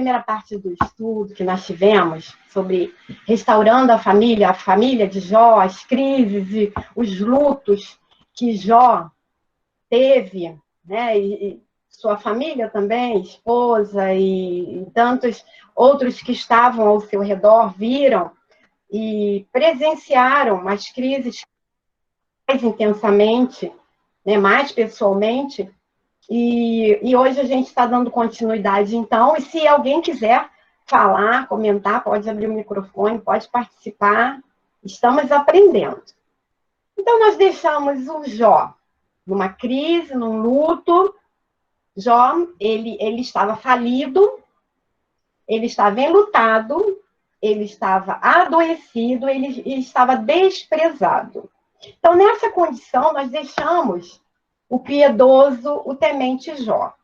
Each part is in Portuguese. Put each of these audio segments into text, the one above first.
primeira parte do estudo que nós tivemos sobre restaurando a família de Jó, as crises e os lutos que Jó teve, né? E sua família também, esposa e tantos outros que estavam ao seu redor viram e presenciaram as crises mais intensamente, né? Mais pessoalmente. E hoje a gente está dando continuidade, então, e se alguém quiser falar, comentar, pode abrir o microfone, pode participar, estamos aprendendo. Então, nós deixamos o Jó numa crise, num luto. Jó, ele estava falido, ele estava enlutado, ele estava adoecido, ele estava desprezado. Então, nessa condição, nós deixamos o piedoso, o temente Jó.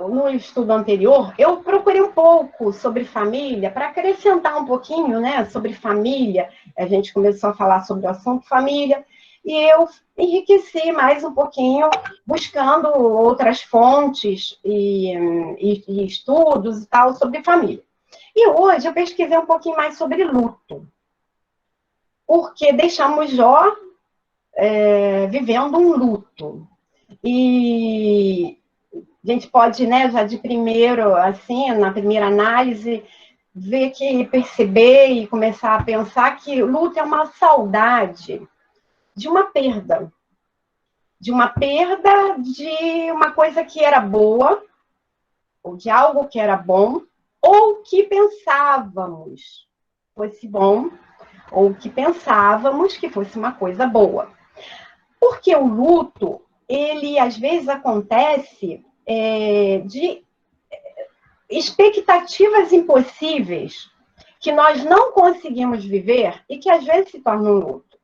No estudo anterior, eu procurei um pouco sobre família, para acrescentar um pouquinho, né, sobre família. A gente começou a falar sobre o assunto família, e eu enriqueci mais um pouquinho, buscando outras fontes e estudos e tal sobre família. E hoje eu pesquisei um pouquinho mais sobre luto, porque deixamos Jó vivendo um luto. E a gente pode, né, já de primeiro, assim, na primeira análise, perceber e começar a pensar que o luto é uma saudade de uma perda. De uma perda de uma coisa que era boa, ou de algo que era bom, ou que pensávamos fosse bom, ou que pensávamos que fosse uma coisa boa. Porque o luto, ele às vezes acontece de expectativas impossíveis que nós não conseguimos viver e que às vezes se tornam um luto.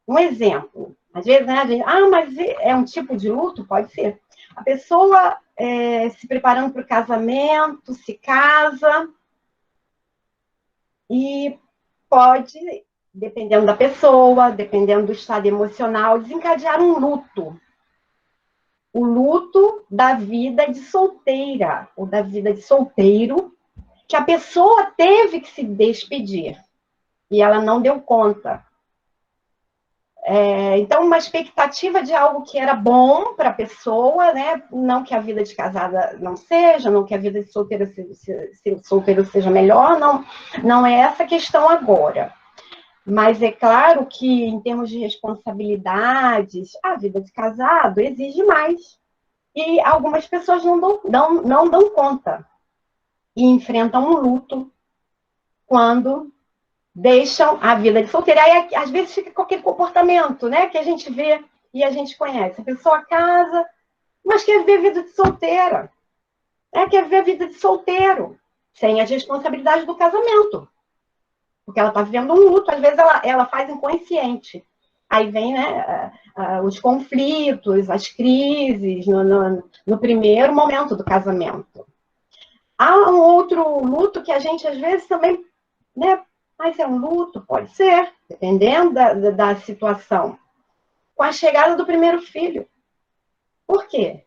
Um exemplo, às vezes, né, a gente, mas é um tipo de luto? Pode ser. A pessoa se preparando para o casamento, se casa e pode, dependendo da pessoa, dependendo do estado emocional, desencadear um luto. O luto da vida de solteira, ou da vida de solteiro, que a pessoa teve que se despedir, e ela não deu conta. Então, uma expectativa de algo que era bom para a pessoa, né? Não que a vida de casada não seja, não que a vida de solteiro seja melhor, não é essa a questão agora. Mas é claro que, em termos de responsabilidades, a vida de casado exige mais. E algumas pessoas não dão conta. E enfrentam um luto quando deixam a vida de solteira. Aí, às vezes, fica com aquele comportamento, né, que a gente vê e a gente conhece. A pessoa casa, mas quer viver a vida de solteira. Quer viver a vida de solteiro, sem as responsabilidades do casamento. Porque ela está vivendo um luto, às vezes ela faz inconsciente. Aí vem, né, os conflitos, as crises no primeiro momento do casamento. Há um outro luto que a gente, às vezes, também, né, mas é um luto? Pode ser, dependendo da situação. Com a chegada do primeiro filho. Por quê?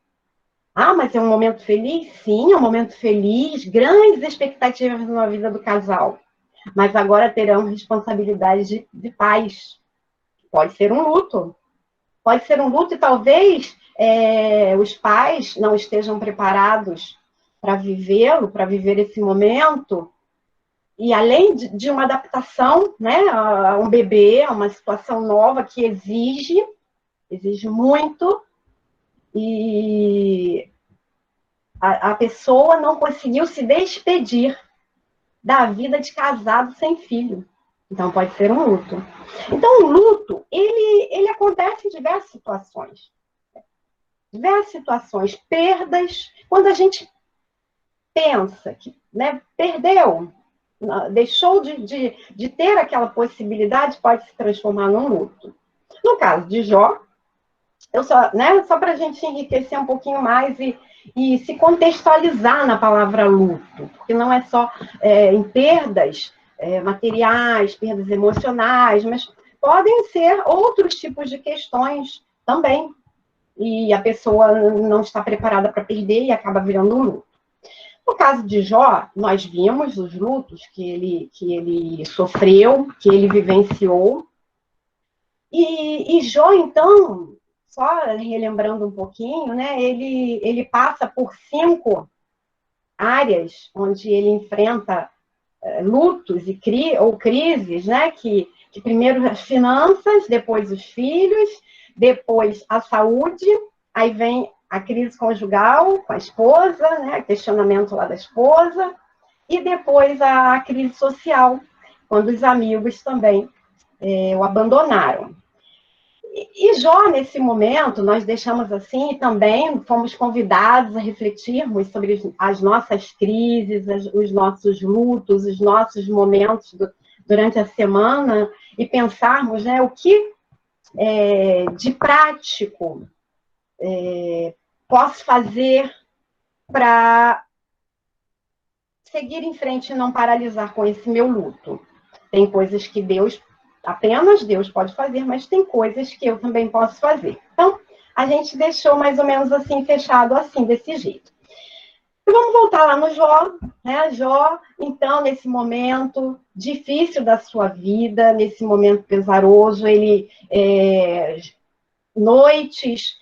Mas é um momento feliz? Sim, é um momento feliz, grandes expectativas na vida do casal. Mas agora terão responsabilidade de pais. Pode ser um luto. Pode ser um luto e talvez os pais não estejam preparados para vivê-lo, para viver esse momento. E além de uma adaptação, né, a um bebê, a uma situação nova que exige muito, e a pessoa não conseguiu se despedir da vida de casado sem filho. Então, pode ser um luto. Então, o luto, ele acontece em diversas situações. Diversas situações. Perdas. Quando a gente pensa que, né, perdeu, deixou de ter aquela possibilidade, pode se transformar num luto. No caso de Jó, só para a gente enriquecer um pouquinho mais e se contextualizar na palavra luto, porque não é só em perdas materiais, perdas emocionais, mas podem ser outros tipos de questões também. e a pessoa não está preparada para perder e acaba virando um luto. No caso de Jó, nós vimos os lutos que ele sofreu, que ele vivenciou. E Jó, então, só relembrando um pouquinho, né, ele passa por 5 áreas onde ele enfrenta lutos ou crises, né, que primeiro as finanças, depois os filhos, depois a saúde, aí vem a crise conjugal com a esposa, né, questionamento lá da esposa, e depois a crise social, quando os amigos também o abandonaram. E Jó, nesse momento, nós deixamos assim, e também fomos convidados a refletirmos sobre as nossas crises, os nossos lutos, os nossos momentos durante a semana, e pensarmos, né, o que de prático posso fazer para seguir em frente e não paralisar com esse meu luto. Tem coisas que apenas Deus pode fazer, mas tem coisas que eu também posso fazer. Então, a gente deixou mais ou menos assim, fechado assim, desse jeito. E vamos voltar lá no Jó, né? Jó, então, nesse momento difícil da sua vida, nesse momento pesaroso, ele noites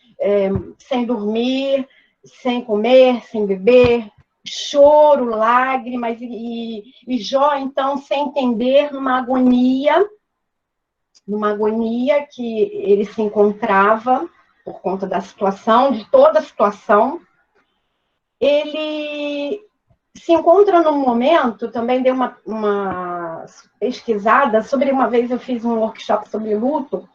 sem dormir, sem comer, sem beber, choro, lágrimas, e Jó, então, sem entender, numa agonia que ele se encontrava por conta da situação, de toda a situação. Ele se encontra num momento, também dei uma pesquisada sobre, uma vez eu fiz um workshop sobre luto,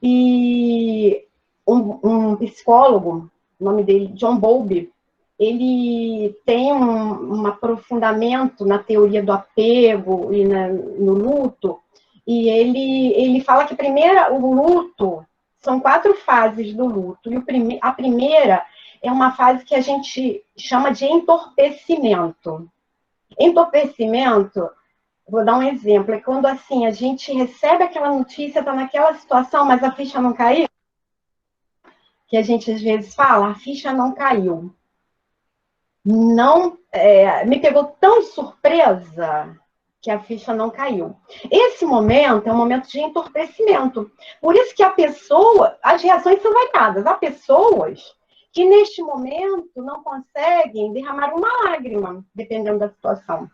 e um psicólogo, o nome dele, John Bowlby, ele tem um aprofundamento na teoria do apego e no luto, e ele fala que o luto, são 4 fases do luto, e a primeira é uma fase que a gente chama de entorpecimento. Entorpecimento, vou dar um exemplo, é quando assim, a gente recebe aquela notícia, está naquela situação, mas a ficha não caiu, que a gente às vezes fala, a ficha não caiu. Não, me pegou tão de surpresa que a ficha não caiu. Esse momento é um momento de entorpecimento. Por isso que as reações são variadas. Há pessoas que neste momento não conseguem derramar uma lágrima, dependendo da situação.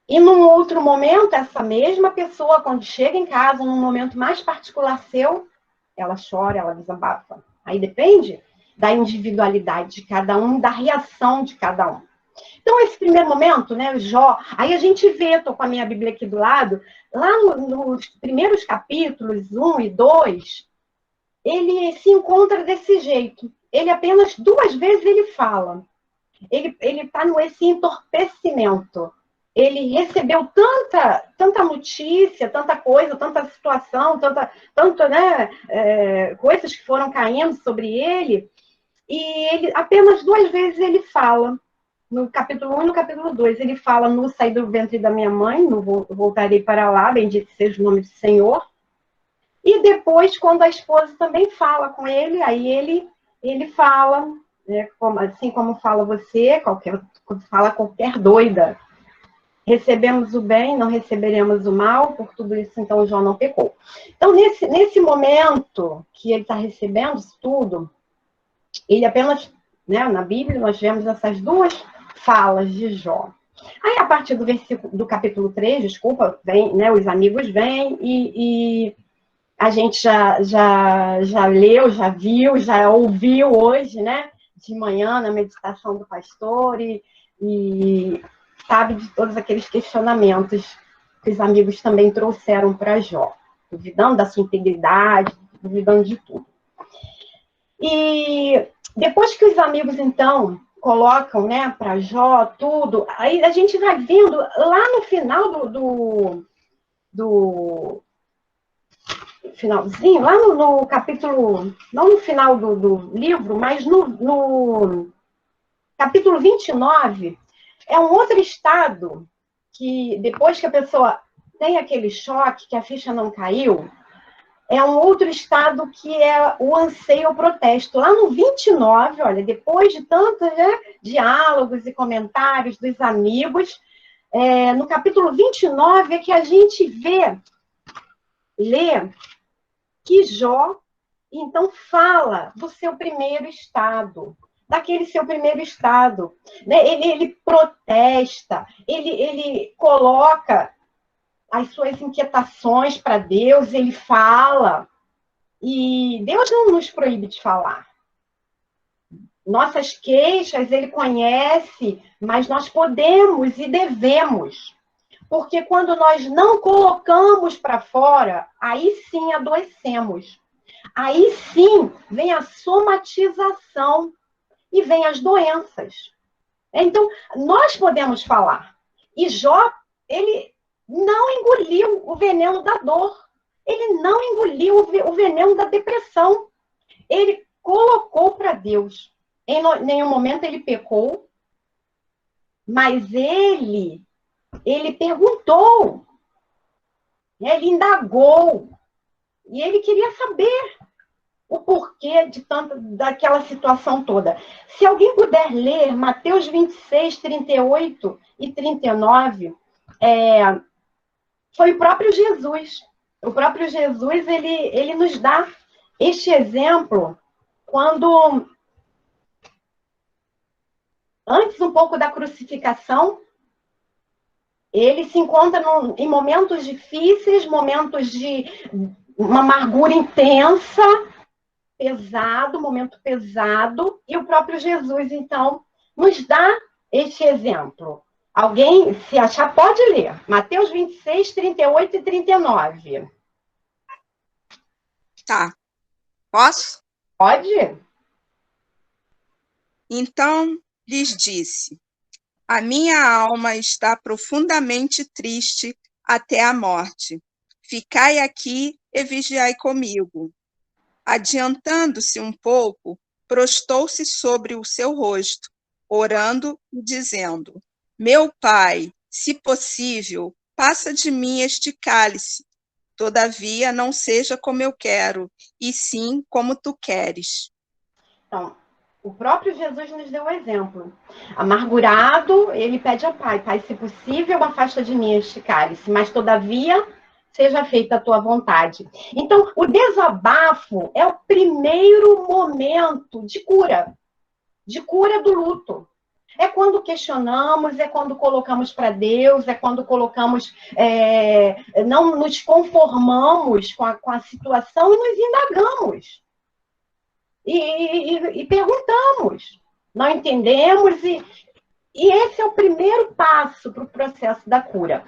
E num outro momento, essa mesma pessoa, quando chega em casa, num momento mais particular seu, ela chora, ela desabafa. Aí depende da individualidade de cada um, da reação de cada um. Então, esse primeiro momento, né, Jó, aí a gente vê, estou com a minha Bíblia aqui do lado, lá nos primeiros capítulos, 1 e 2, ele se encontra desse jeito. Ele apenas 2 vezes ele fala. Ele está nesse entorpecimento. Ele recebeu tanta notícia, tanta coisa, tanta situação, coisas que foram caindo sobre ele, e ele apenas 2 vezes ele fala. No capítulo 1 e no capítulo 2, ele fala: no saí do ventre da minha mãe, não voltarei para lá, bendito seja o nome do Senhor. E depois, quando a esposa também fala com ele, aí ele fala, né, assim como fala você, fala qualquer doida. Recebemos o bem, não receberemos o mal, por tudo isso, então, Jó não pecou. Então, nesse momento que ele está recebendo isso tudo, ele apenas, né, na Bíblia, nós vemos essas 2 falas de Jó. Aí, a partir do capítulo 3, vem, né, os amigos vêm e a gente já leu, já viu, já ouviu hoje, né, de manhã, na meditação do pastor, e sabe de todos aqueles questionamentos que os amigos também trouxeram para Jó, duvidando da sua integridade, duvidando de tudo. E depois que os amigos, então, colocam, né, para Jó tudo, aí a gente vai vendo lá no final do finalzinho, lá no capítulo, não no final do livro, mas no capítulo 29, é um outro estado que, depois que a pessoa tem aquele choque, que a ficha não caiu, é um outro estado que é o anseio ao protesto. Lá no 29, olha, depois de tantos, né, diálogos e comentários dos amigos, no capítulo 29 é que a gente lê que Jó, então, fala do seu primeiro estado, daquele seu primeiro estado. Né? Ele protesta, ele coloca as suas inquietações para Deus, ele fala, e Deus não nos proíbe de falar. Nossas queixas ele conhece, mas nós podemos e devemos. Porque quando nós não colocamos para fora, aí sim adoecemos. Aí sim vem a somatização e vem as doenças. Então, nós podemos falar. E Jó, ele não engoliu o veneno da dor. Ele não engoliu o veneno da depressão. Ele colocou para Deus. Em nenhum momento ele pecou, mas ele perguntou, ele indagou, e ele queria saber o porquê daquela situação toda. Se alguém puder ler Mateus 26, 38 e 39, foi o próprio Jesus. O próprio Jesus, ele nos dá este exemplo quando, antes um pouco da crucificação, ele se encontra em momentos difíceis, momentos de uma amargura intensa, momento pesado, e o próprio Jesus, então, nos dá este exemplo. Alguém, se achar, pode ler. Mateus 26, 38 e 39. Tá. Posso? Pode? Então lhes disse: a minha alma está profundamente triste até a morte. Ficai aqui e vigiai comigo. Adiantando-se um pouco, prostou-se sobre o seu rosto, orando e dizendo: meu Pai, se possível, passa de mim este cálice. Todavia, não seja como eu quero, e sim como tu queres. Então, o próprio Jesus nos deu o exemplo. Amargurado, ele pede ao Pai: Pai, se possível, afasta de mim este cálice, mas todavia seja feita a tua vontade. Então, o desabafo é o primeiro momento de cura do luto. É quando questionamos, é quando colocamos para Deus, é quando colocamos, não nos conformamos com a situação e nos indagamos. E perguntamos. Não entendemos, e esse é o primeiro passo para o processo da cura.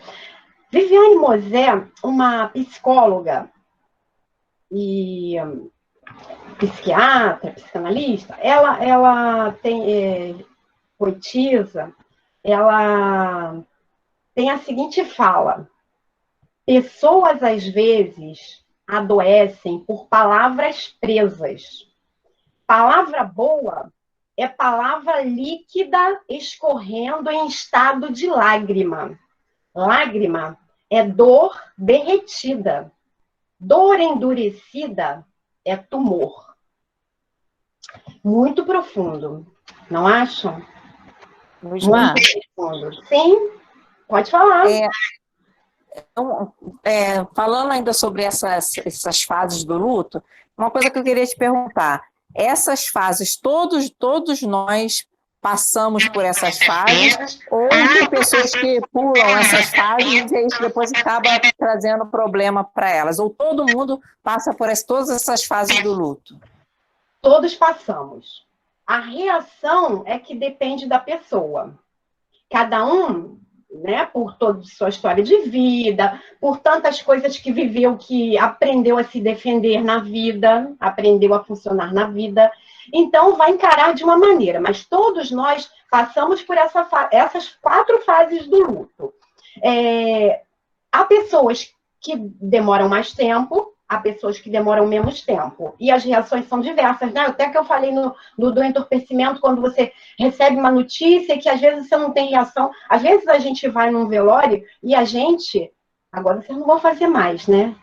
Viviane Mosé, uma psicóloga e psiquiatra, psicanalista, ela tem poetisa, ela tem a seguinte fala: pessoas às vezes adoecem por palavras presas. Palavra boa é palavra líquida escorrendo em estado de lágrima. Lágrima é dor derretida. Dor endurecida é tumor. Muito profundo, não acham? Muito profundo. Sim, pode falar. Falando ainda sobre essas fases do luto, uma coisa que eu queria te perguntar: essas fases, todos nós passamos por essas fases, ou tem pessoas que pulam essas fases e isso depois acaba trazendo problema para elas? Ou todo mundo passa por todas essas fases do luto? Todos passamos. A reação é que depende da pessoa. Cada um, né, por toda a sua história de vida, por tantas coisas que viveu, que aprendeu a se defender na vida, aprendeu a funcionar na vida, então vai encarar de uma maneira, mas todos nós passamos por essas 4 fases do luto. Há pessoas que demoram mais tempo, há pessoas que demoram menos tempo. E as reações são diversas, né? Até que eu falei do entorpecimento, quando você recebe uma notícia que às vezes você não tem reação. Às vezes a gente vai num velório e a gente... Agora vocês não vão fazer mais, né?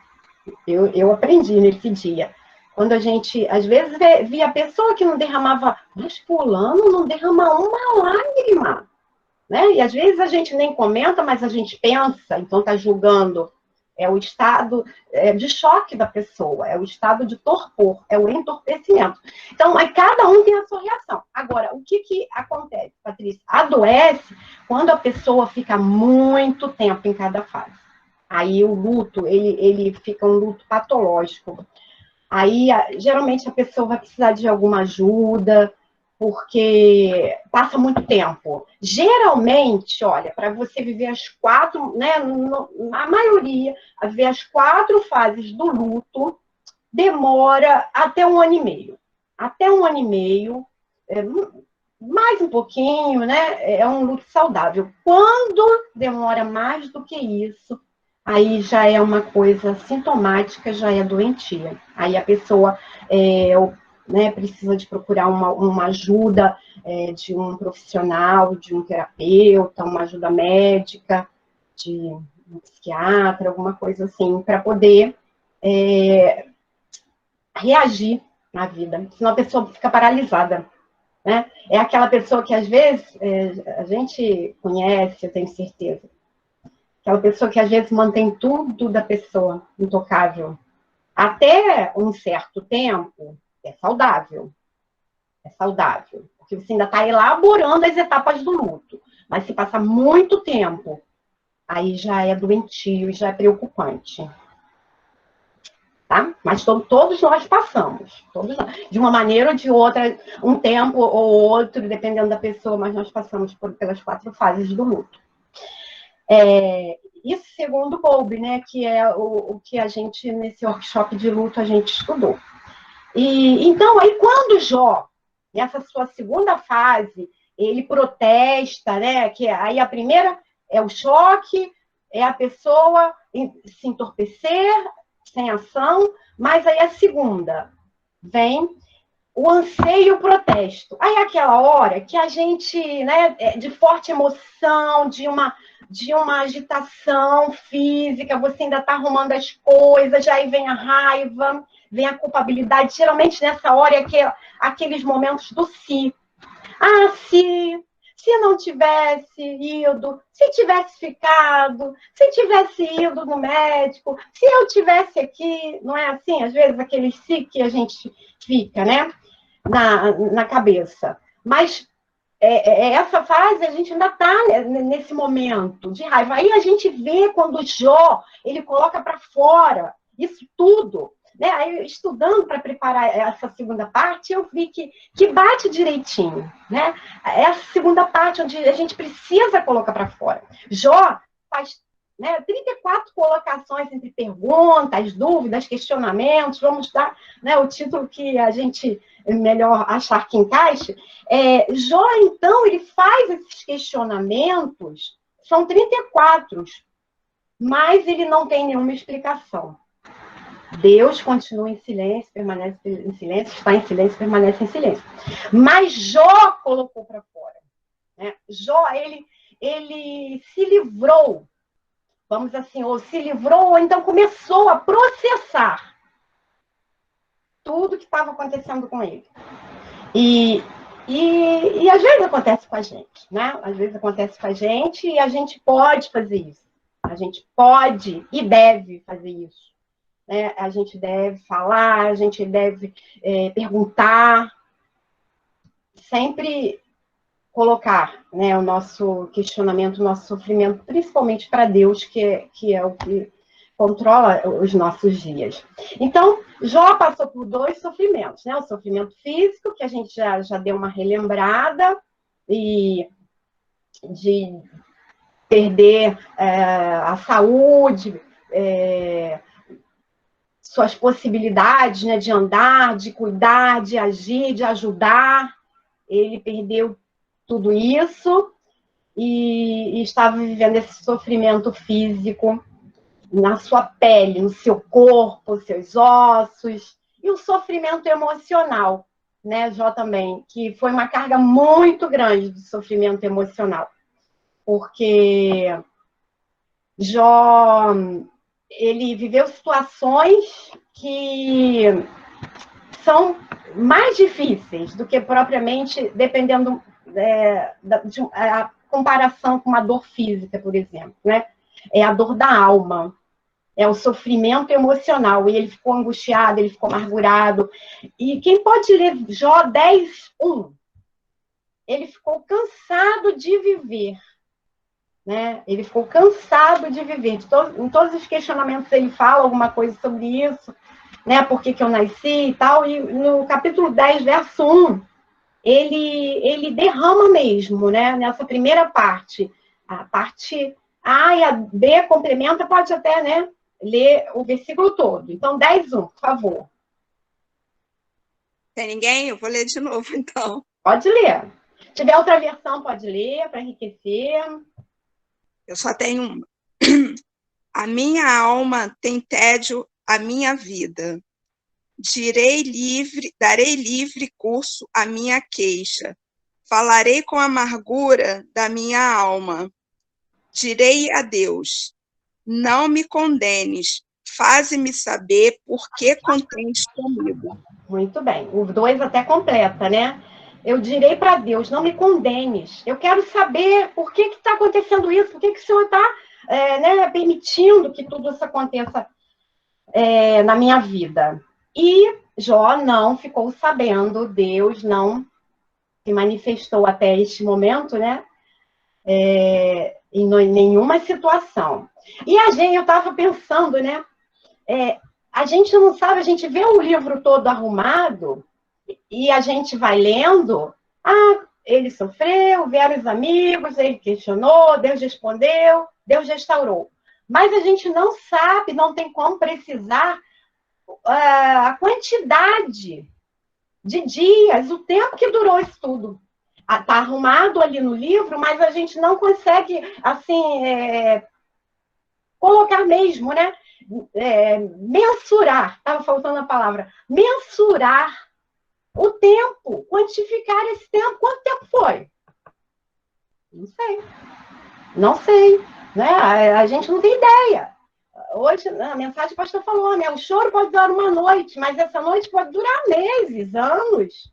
Eu aprendi nesse dia. Quando a gente, às vezes, via a pessoa que não derramava, mas fulano não derrama uma lágrima, né? E às vezes a gente nem comenta, mas a gente pensa, então está julgando. É o estado de choque da pessoa, é o estado de torpor, é o entorpecimento. Então, cada um tem a sua reação. Agora, o que acontece, Patrícia? Adoece quando a pessoa fica muito tempo em cada fase. Aí o luto, ele fica um luto patológico. Aí, geralmente, a pessoa vai precisar de alguma ajuda, porque passa muito tempo. Geralmente, olha, para você viver as 4, né, a maioria, a viver as 4 fases do luto, demora até 1 ano e meio. Até 1 ano e meio, mais um pouquinho, né, é um luto saudável. Quando demora mais do que isso, aí já é uma coisa sintomática, já é doentia. Aí a pessoa precisa de procurar uma ajuda de um profissional, de um terapeuta, uma ajuda médica, de um psiquiatra, alguma coisa assim, para poder reagir na vida. Senão a pessoa fica paralisada. Né? É aquela pessoa que, às vezes, a gente conhece, eu tenho certeza, aquela pessoa que, às vezes, mantém tudo da pessoa intocável. Até um certo tempo, é saudável. É saudável. Porque você ainda está elaborando as etapas do luto. Mas se passar muito tempo, aí já é doentio, já é preocupante. Tá? Mas todos nós passamos. Todos nós. De uma maneira ou de outra, um tempo ou outro, dependendo da pessoa, mas nós passamos pelas 4 fases do luto. Isso segundo Bowlby, né, que é o que a gente, nesse workshop de luto, a gente estudou. E então, aí quando Jó, nessa sua segunda fase, ele protesta, né, que aí a primeira é o choque, é a pessoa se entorpecer, sem ação, mas aí a segunda vem o anseio e o protesto. Aí é aquela hora que a gente, né, de forte emoção, de uma agitação física, você ainda está arrumando as coisas, aí vem a raiva, vem a culpabilidade. Geralmente nessa hora é aqueles momentos do se. Ah, se não tivesse ido, se tivesse ficado, se tivesse ido no médico, se eu tivesse aqui, não é assim? Às vezes aquele se que a gente fica, né? Na cabeça. Mas essa fase a gente ainda está nesse momento de raiva. Aí a gente vê quando o Jó ele coloca para fora isso tudo. Né? Aí, estudando para preparar essa segunda parte, eu vi que bate direitinho. Né? Essa segunda parte, onde a gente precisa colocar para fora. Jó faz 34 colocações entre perguntas, dúvidas, questionamentos. Vamos dar, né, o título que a gente melhor achar que encaixe. Jó, então, ele faz esses questionamentos, são 34, mas ele não tem nenhuma explicação. Deus continua em silêncio, permanece em silêncio, está em silêncio, permanece em silêncio. Mas Jó colocou para fora. Né? Jó, ele se livrou, vamos assim, ou se livrou, ou então começou a processar tudo que estava acontecendo com ele. E às vezes acontece com a gente, né? Às vezes acontece com a gente e a gente pode fazer isso. A gente pode e deve fazer isso. Né? A gente deve falar, a gente deve perguntar, sempre colocar, né, o nosso questionamento, o nosso sofrimento, principalmente para Deus, que é o que controla os nossos dias. Então, Jó passou por 2 sofrimentos, né? O sofrimento físico, que a gente já deu uma relembrada, e de perder a saúde, suas possibilidades, né, de andar, de cuidar, de agir, de ajudar. Ele perdeu tudo isso e estava vivendo esse sofrimento físico na sua pele, no seu corpo, seus ossos, e o sofrimento emocional, né, Jó também, que foi uma carga muito grande de sofrimento emocional, porque Jó ele viveu situações que são mais difíceis do que propriamente, dependendo de a comparação com uma dor física, por exemplo, né? É a dor da alma, é o sofrimento emocional, e ele ficou angustiado, ele ficou amargurado. E quem pode ler Jó 10:1? Ele ficou cansado de viver, né? Ele ficou cansado de viver. Em todos os questionamentos ele fala alguma coisa sobre isso, né? Por que eu nasci e tal. E no capítulo 10, verso 1, ele derrama mesmo, né? Nessa primeira parte. A parte A e a B complementa, pode até, né, ler o versículo todo. Então, 10:1, por favor. Tem ninguém? Eu vou ler de novo, então. Pode ler. Se tiver outra versão, pode ler, para enriquecer. Eu só tenho uma. A minha alma tem tédio à minha vida. Darei livre curso à minha queixa. Falarei com amargura da minha alma. Direi a Deus, não me condenes, faze-me saber por que contentes comigo. Muito bem. O 2 até completa, né? Eu direi para Deus, não me condenes. Eu quero saber por que está acontecendo isso, por que o Senhor está permitindo que tudo isso aconteça na minha vida. E Jó não ficou sabendo, Deus não se manifestou até este momento, né? Em nenhuma situação. E eu estava pensando, né? A gente não sabe, a gente vê o livro todo arrumado e a gente vai lendo, ele sofreu, vieram os amigos, ele questionou, Deus respondeu, Deus restaurou. Mas a gente não sabe, não tem como precisar a quantidade de dias, o tempo que durou isso tudo. Está arrumado ali no livro, mas a gente não consegue, assim, colocar mesmo, né? Mensurar, estava faltando a palavra, mensurar o tempo, quantificar esse tempo. Quanto tempo foi? Não sei. Não sei. Né? A gente não tem ideia. Hoje, a mensagem que o pastor falou, né? O choro pode durar uma noite, mas essa noite pode durar meses, anos.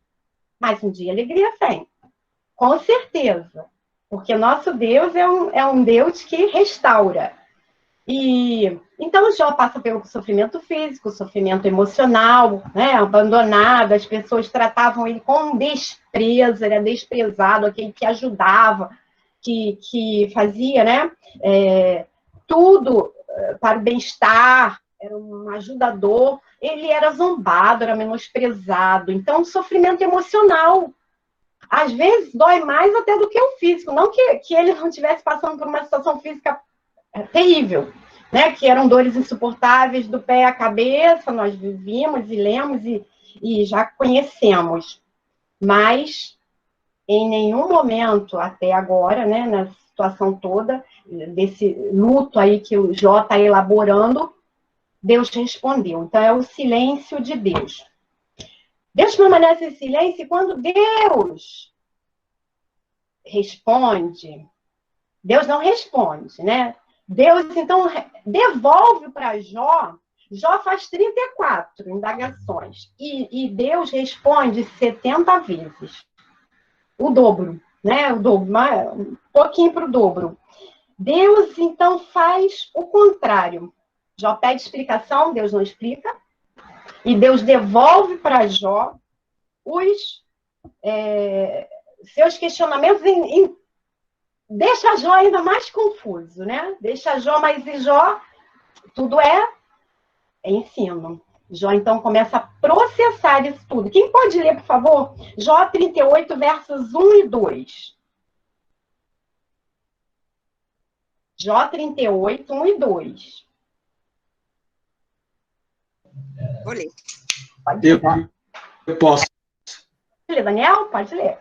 Mas um dia a alegria vem. Com certeza. Porque nosso Deus é um Deus que restaura. E então o Jó passa pelo sofrimento físico, sofrimento emocional, né? Abandonado, as pessoas tratavam ele com desprezo, ele era desprezado, aquele que ajudava, que fazia, né? Tudo para o bem-estar, era um ajudador, ele era zombado, era menosprezado. Então, sofrimento emocional, às vezes, dói mais até do que o físico. Não que ele não estivesse passando por uma situação física terrível, né? Que eram dores insuportáveis do pé à cabeça, nós vivimos e lemos e já conhecemos. Mas, em nenhum momento, até agora, né, na situação toda, desse luto aí que o Jó está elaborando, Deus respondeu. Então, é o silêncio de Deus. Deus permanece em silêncio e quando Deus responde, Deus não responde, né? Deus, então, devolve para Jó. Jó faz 34 indagações e Deus responde 70 vezes. O dobro, né? O dobro, um pouquinho para o dobro. Deus, então, faz o contrário. Jó pede explicação, Deus não explica. E Deus devolve para Jó os seus questionamentos deixa Jó ainda mais confuso, né? Deixa Jó, mas e Jó, tudo é ensino. Jó, então, começa a processar isso tudo. Quem pode ler, por favor? Jó 38, versos 1 e 2. Jó 38, 1 e 2. Vou ler. Pode ler. Eu posso. Pode ler, Daniel? Pode ler.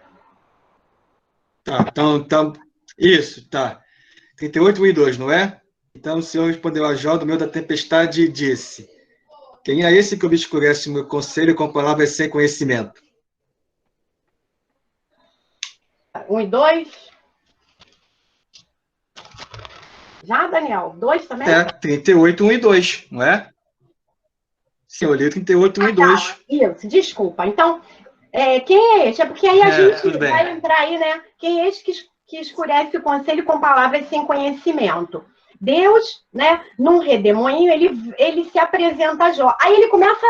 Tá, então, isso, tá. 38, 1 e 2, não é? Então o Senhor respondeu a Jó do meio da tempestade e disse: quem é esse que obscurece o meu conselho com palavras sem conhecimento? 1 e 2. Já, Daniel? 2 também? 38, 1 e 2, não é? Sim, eu li 38, 1 e 2. Isso, desculpa. Então, quem é este? É porque aí a gente vai entrar aí, né? Quem é este que escurece o conselho com palavras sem conhecimento? Deus, né, num redemoinho, ele se apresenta a Jó. Aí ele começa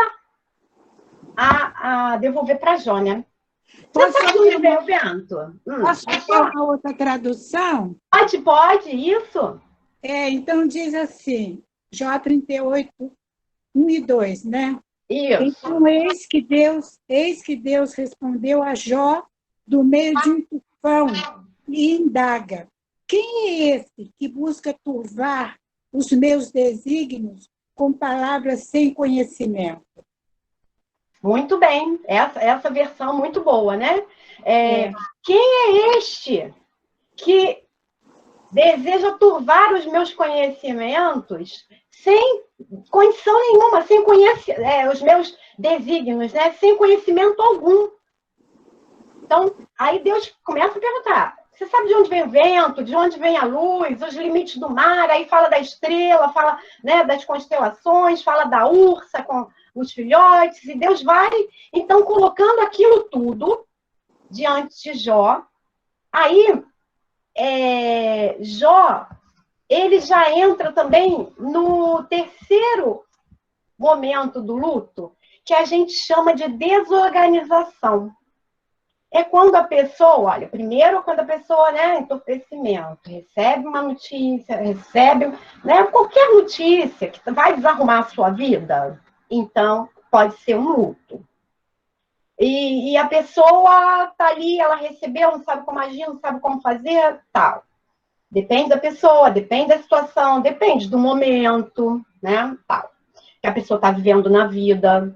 a devolver para Jó, né? Você sabe onde veio o vento? Posso falar uma outra tradução? Pode, isso. Então diz assim, Jó 38, 1 e 2, né? Isso. Então, eis que Deus respondeu a Jó do meio de um tufão e indaga: quem é esse que busca turvar os meus desígnios com palavras sem conhecimento? Muito bem, essa versão muito boa, né? Quem é este que deseja turvar os meus conhecimentos sem condição nenhuma, sem conhecer os meus desígnios, né? Sem conhecimento algum? Então, aí Deus começa a perguntar: você sabe de onde vem o vento, de onde vem a luz, os limites do mar? Aí fala da estrela, fala, né, das constelações, fala da ursa com os filhotes, e Deus vai, então, colocando aquilo tudo diante de Jó. Aí, Jó, ele já entra também no terceiro momento do luto, que a gente chama de desorganização. É quando a pessoa, olha, primeiro quando a pessoa, né, entorpecimento, recebe uma notícia, né, qualquer notícia que vai desarrumar a sua vida, então pode ser um luto. E a pessoa tá ali, ela recebeu, não sabe como agir, não sabe como fazer, tal. Depende da pessoa, depende da situação, depende do momento, né, tal, que a pessoa está vivendo na vida.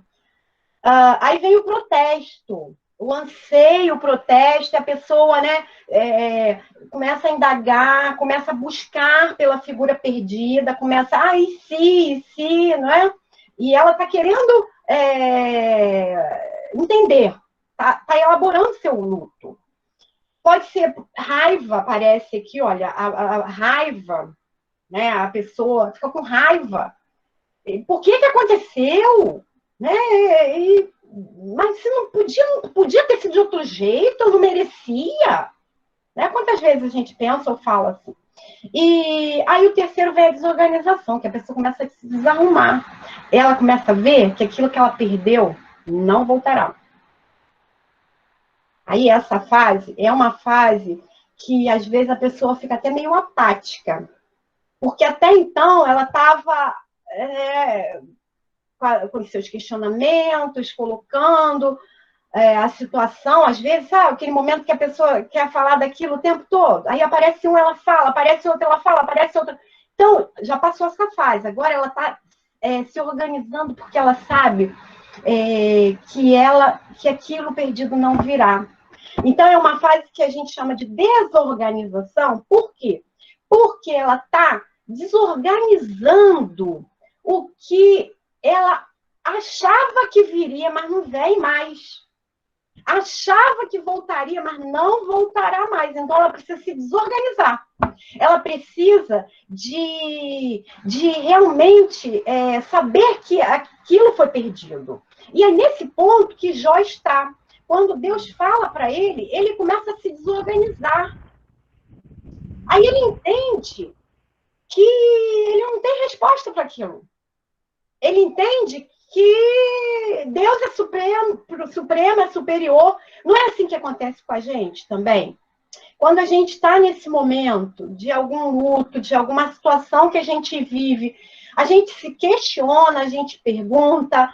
Aí vem o protesto. O anseio, o protesto, a pessoa, né, começa a indagar, começa a buscar pela figura perdida, começa, e se, não é? E ela está querendo entender, está elaborando seu luto. Pode ser raiva, parece aqui, olha, a raiva, né, a pessoa fica com raiva. Por que aconteceu? Né? Mas se não podia ter sido de outro jeito, eu não merecia. Né? Quantas vezes a gente pensa ou fala assim? E aí o terceiro vem a desorganização, que a pessoa começa a se desarrumar. Ela começa a ver que aquilo que ela perdeu não voltará. Aí essa fase é uma fase que às vezes a pessoa fica até meio apática. Porque até então ela estava com os seus questionamentos, colocando a situação, às vezes, sabe, aquele momento que a pessoa quer falar daquilo o tempo todo, aí aparece um, ela fala, aparece outro, ela fala, aparece outra. Então, já passou essa fase, agora ela está se organizando porque ela sabe que aquilo perdido não virá. Então, é uma fase que a gente chama de desorganização. Por quê? Porque ela está desorganizando o que ela achava que viria, mas não vem mais. Achava que voltaria, mas não voltará mais. Então, ela precisa se desorganizar. Ela precisa de realmente saber que aquilo foi perdido. E é nesse ponto que Jó está. Quando Deus fala para ele, ele começa a se desorganizar. Aí ele entende que ele não tem resposta para aquilo. Ele entende que Deus é supremo, é superior. Não é assim que acontece com a gente também? Quando a gente está nesse momento de algum luto, de alguma situação que a gente vive, a gente se questiona, a gente pergunta,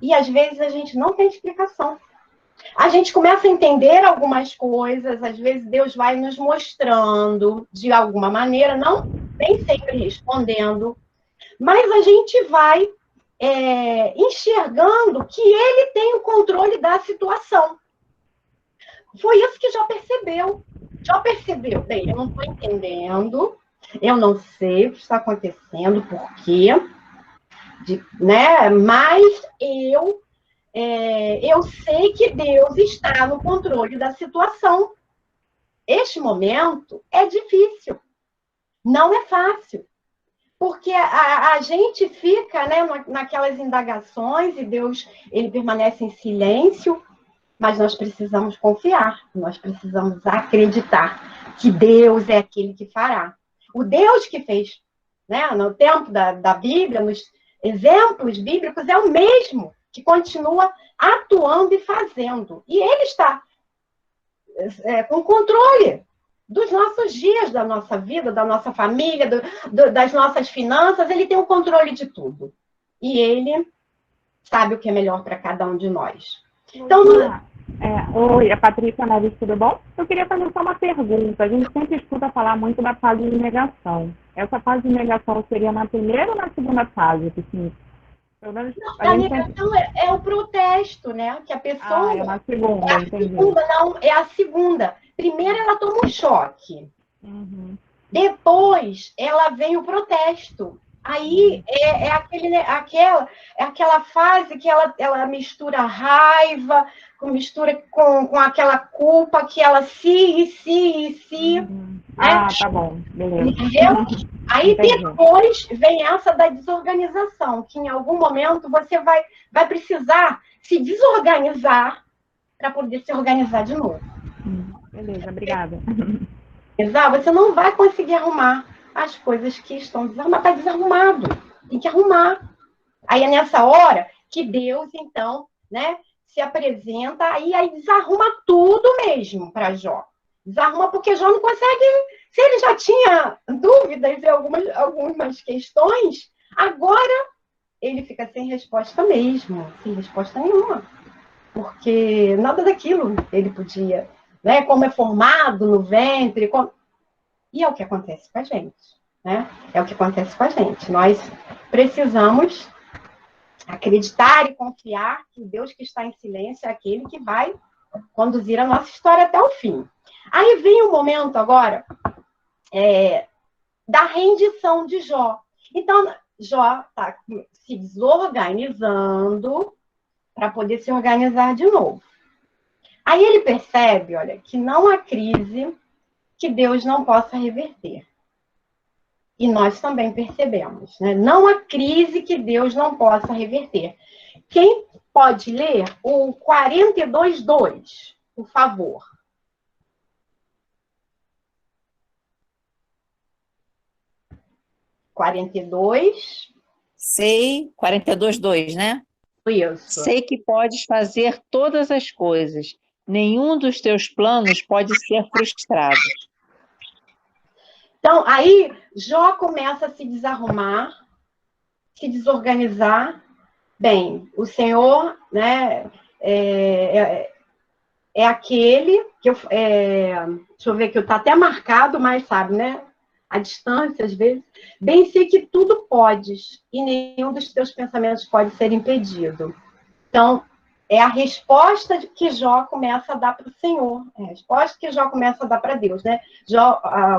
e às vezes a gente não tem explicação. A gente começa a entender algumas coisas, às vezes Deus vai nos mostrando de alguma maneira, nem sempre respondendo, mas a gente vai enxergando que ele tem o controle da situação. Foi isso que Jó percebeu. Jó percebeu, bem, eu não estou entendendo, eu não sei o que está acontecendo, por quê, né? Mas eu sei que Deus está no controle da situação. Este momento é difícil. Não é fácil. Porque a gente fica, né, naquelas indagações e Deus, ele permanece em silêncio, mas nós precisamos confiar, nós precisamos acreditar que Deus é aquele que fará. O Deus que fez, né, no tempo da Bíblia, nos exemplos bíblicos, é o mesmo que continua atuando e fazendo. E ele está com controle dos nossos dias, da nossa vida, da nossa família, das nossas finanças, ele tem o controle de tudo. E ele sabe o que é melhor para cada um de nós. Então, oi, a Patrícia Neves, tudo bom? Eu queria fazer só uma pergunta. A gente sempre escuta falar muito da fase de negação. Essa fase de negação seria na primeira ou na segunda fase? Assim, pelo menos, a negação é o protesto, né? Que a pessoa... é na segunda, entendi. Não, é a segunda. Primeiro ela toma um choque. Uhum. Depois ela vem o protesto. Aí é aquela fase que ela mistura raiva, mistura com aquela culpa que ela se. Uhum. Né? Tá bom, beleza. Entendeu? Aí Entendi. depois vem essa da desorganização, que em algum momento você vai precisar se desorganizar para poder se organizar de novo. Beleza, obrigada. Você não vai conseguir arrumar as coisas que estão desarrumadas. Está desarrumado. Tem que arrumar. Aí é nessa hora que Deus, então, né, se apresenta e aí desarruma tudo mesmo para Jó. Desarruma porque Jó não consegue... Se ele já tinha dúvidas e algumas questões, agora ele fica sem resposta mesmo. Sem resposta nenhuma. Porque nada daquilo ele podia... Né, como é formado no ventre... E é o que acontece com a gente, né? É o que acontece com a gente. Nós precisamos acreditar e confiar que o Deus que está em silêncio é aquele que vai conduzir a nossa história até o fim. Aí vem o momento agora da rendição de Jó. Então, Jó está se desorganizando para poder se organizar de novo. Aí ele percebe, olha, que não há crise que Deus não possa reverter. E nós também percebemos, né? Não há crise que Deus não possa reverter. Quem pode ler o 42:2, por favor? Sei, 42:2, né? Isso. Sei que podes fazer todas as coisas. Nenhum dos teus planos pode ser frustrado. Então, aí, Jó começa a se desarrumar, se desorganizar. Bem, o Senhor, né, é aquele que deixa eu ver que está até marcado, mas sabe, né? A distância, às vezes. Bem sei que tudo podes e nenhum dos teus pensamentos pode ser impedido. Então, é a resposta que Jó começa a dar para o Senhor. É a resposta que Jó começa a dar para Deus, né?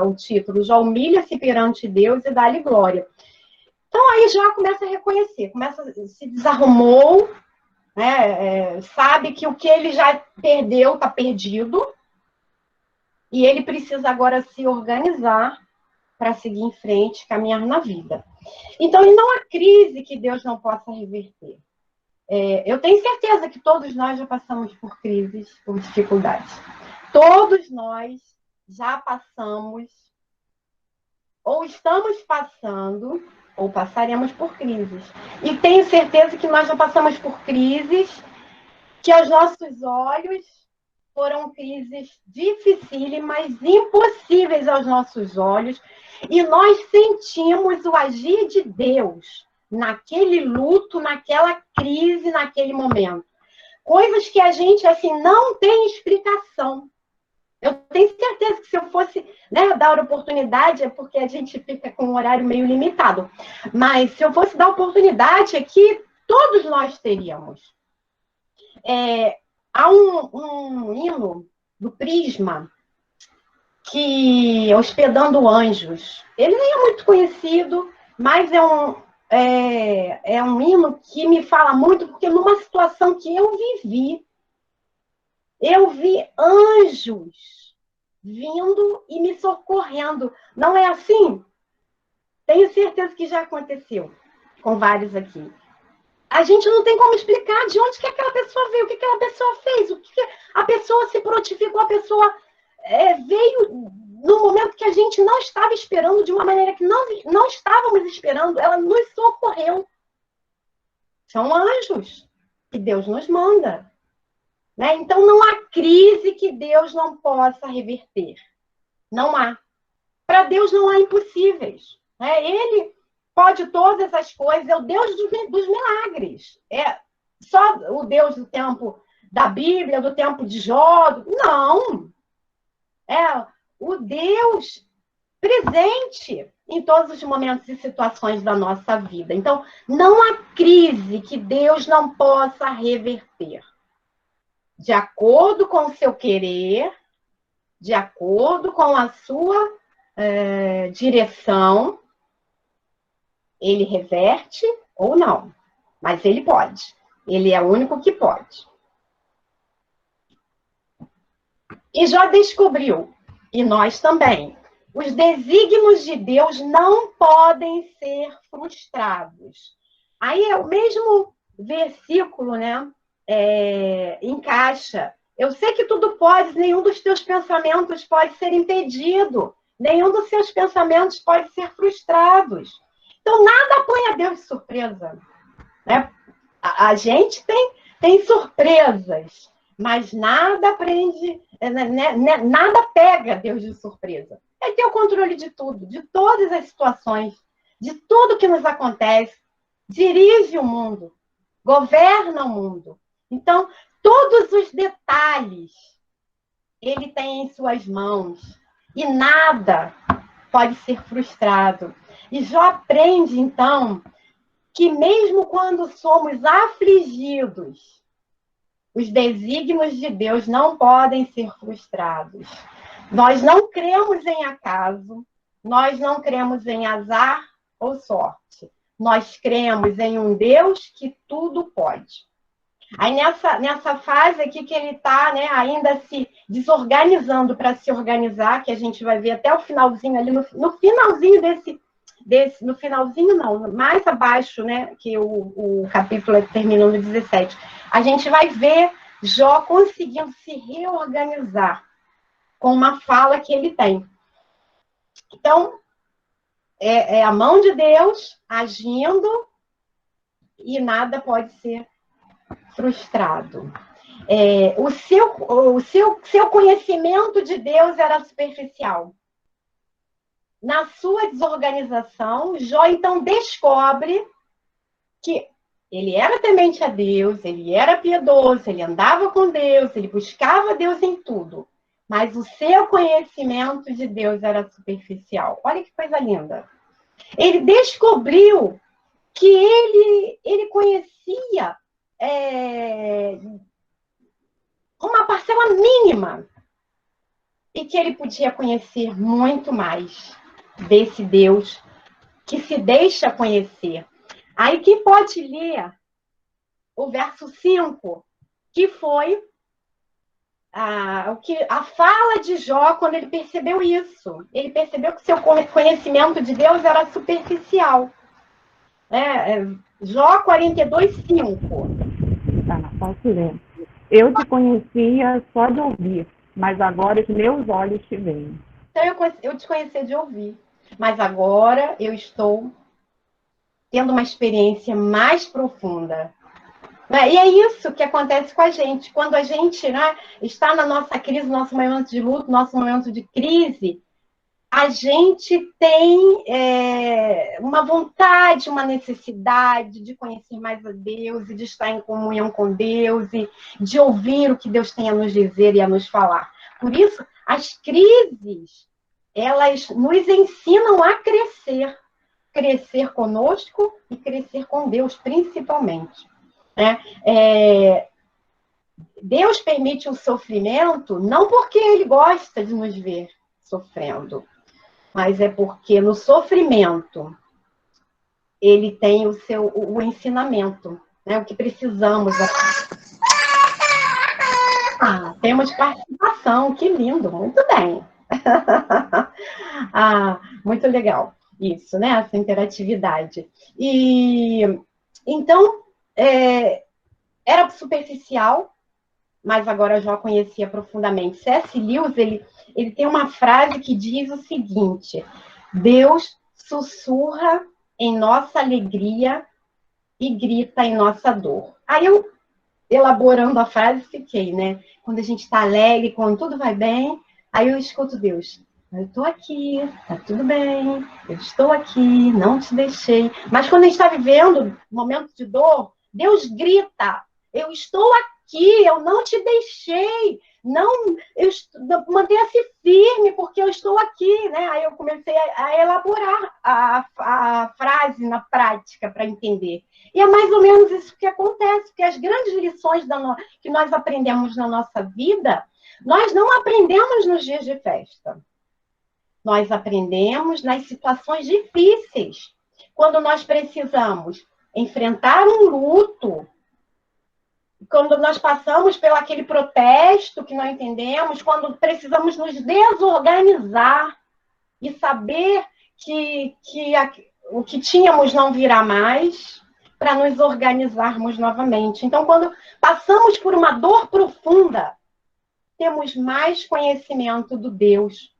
O título, Jó humilha-se perante Deus e dá-lhe glória. Então, aí Jó começa a reconhecer, se desarrumou, né? Sabe que o que ele já perdeu está perdido e ele precisa agora se organizar para seguir em frente, caminhar na vida. Então, e não há crise que Deus não possa reverter. Eu tenho certeza que todos nós já passamos por crises, por dificuldades. Todos nós já passamos, ou estamos passando, ou passaremos por crises. E tenho certeza que nós já passamos por crises que aos nossos olhos foram crises dificílimas, impossíveis aos nossos olhos, e nós sentimos o agir de Deus naquele luto, naquela crise, naquele momento. Coisas que a gente, assim, não tem explicação. Eu tenho certeza que se eu fosse, né, dar oportunidade, é porque a gente fica com um horário meio limitado, mas se eu fosse dar oportunidade, é que todos nós teríamos. Há um hino do Prisma, que Hospedando Anjos. Ele nem é muito conhecido, mas é um hino que me fala muito, porque numa situação que eu vivi anjos vindo e me socorrendo. Não é assim? tenho certeza que já aconteceu com vários aqui. A gente não tem como explicar de onde que aquela pessoa veio, o que aquela pessoa fez, o que a pessoa se prontificou, a pessoa veio no momento que a gente não estava esperando, de uma maneira que não estávamos esperando, ela nos socorreu. São anjos que Deus nos manda. Né? Então, não há crise que Deus não possa reverter. Não há. Para Deus não há impossíveis. Né? Ele pode todas as coisas, é o Deus dos milagres. É só o Deus do tempo da Bíblia, do tempo de Jó. Não. É o Deus presente em todos os momentos e situações da nossa vida. Então, não há crise que Deus não possa reverter. De acordo com o seu querer, de acordo com a sua direção, ele reverte ou não. Mas ele pode. Ele é o único que pode. E Jó descobriu, e nós também, os desígnios de Deus não podem ser frustrados. Aí é o mesmo versículo, né? Encaixa. Eu sei que tudo pode, nenhum dos teus pensamentos pode ser impedido, nenhum dos seus pensamentos pode ser frustrados. Então, nada põe a Deus de surpresa. Né? A gente tem surpresas, mas nada prende, nada pega Deus de surpresa. Ele tem o controle de tudo, de todas as situações, de tudo que nos acontece, dirige o mundo, governa o mundo. Então, todos os detalhes ele tem em suas mãos e nada pode ser frustrado. E Jó aprende, então, que mesmo quando somos afligidos, os desígnios de Deus não podem ser frustrados. Nós não cremos em acaso, nós não cremos em azar ou sorte. Nós cremos em um Deus que tudo pode. Aí nessa fase aqui que ele está, né, ainda se desorganizando para se organizar, que a gente vai ver até o finalzinho ali, no finalzinho no finalzinho não, mais abaixo, né, que o capítulo termina no 17, a gente vai ver Jó conseguindo se reorganizar com uma fala que ele tem. Então, é a mão de Deus agindo e nada pode ser frustrado. O seu conhecimento de Deus era superficial. Na sua desorganização, Jó então descobre que ele era temente a Deus, ele era piedoso, ele andava com Deus, ele buscava Deus em tudo. Mas o seu conhecimento de Deus era superficial. Olha que coisa linda. Ele descobriu que ele conhecia uma parcela mínima e que ele podia conhecer muito mais desse Deus que se deixa conhecer. Aí quem pode ler o verso 5, que foi a fala de Jó quando ele percebeu isso. Ele percebeu que seu conhecimento de Deus era superficial. Jó 42:5. Tá, posso ler. Eu te conhecia só de ouvir, mas agora os meus olhos te veem. Então eu te conhecia de ouvir, mas agora eu estou tendo uma experiência mais profunda. E é isso que acontece com a gente. Quando a gente, né, está na nossa crise, no nosso momento de luto, nosso momento de crise, a gente tem uma vontade, uma necessidade de conhecer mais a Deus e de estar em comunhão com Deus e de ouvir o que Deus tem a nos dizer e a nos falar. Por isso, as crises, elas nos ensinam a crescer. Crescer conosco e crescer com Deus, principalmente. Deus permite o sofrimento não porque Ele gosta de nos ver sofrendo, mas é porque no sofrimento Ele tem o ensinamento, né? O que precisamos. Temos participação, que lindo, muito bem. Muito legal. isso, né? Essa interatividade. E então era superficial, mas agora eu já conhecia profundamente. C.S. Lewis, ele tem uma frase que diz o seguinte: Deus sussurra em nossa alegria e grita em nossa dor. Aí eu, elaborando a frase, fiquei, né? Quando a gente está alegre, quando tudo vai bem, aí eu escuto Deus. Eu estou aqui, tá tudo bem, eu estou aqui, não te deixei. Mas quando a gente está vivendo momentos de dor, Deus grita, eu estou aqui, eu não te deixei, não, mantenha-se firme, porque eu estou aqui, né? Aí eu comecei a elaborar a frase na prática para entender. E é mais ou menos isso que acontece, porque as grandes lições que nós aprendemos na nossa vida, nós não aprendemos nos dias de festa. Nós aprendemos nas situações difíceis, quando nós precisamos enfrentar um luto, quando nós passamos pelo aquele protesto que não entendemos, quando precisamos nos desorganizar e saber que o que tínhamos não virá mais, para nos organizarmos novamente. Então, quando passamos por uma dor profunda, temos mais conhecimento do Deus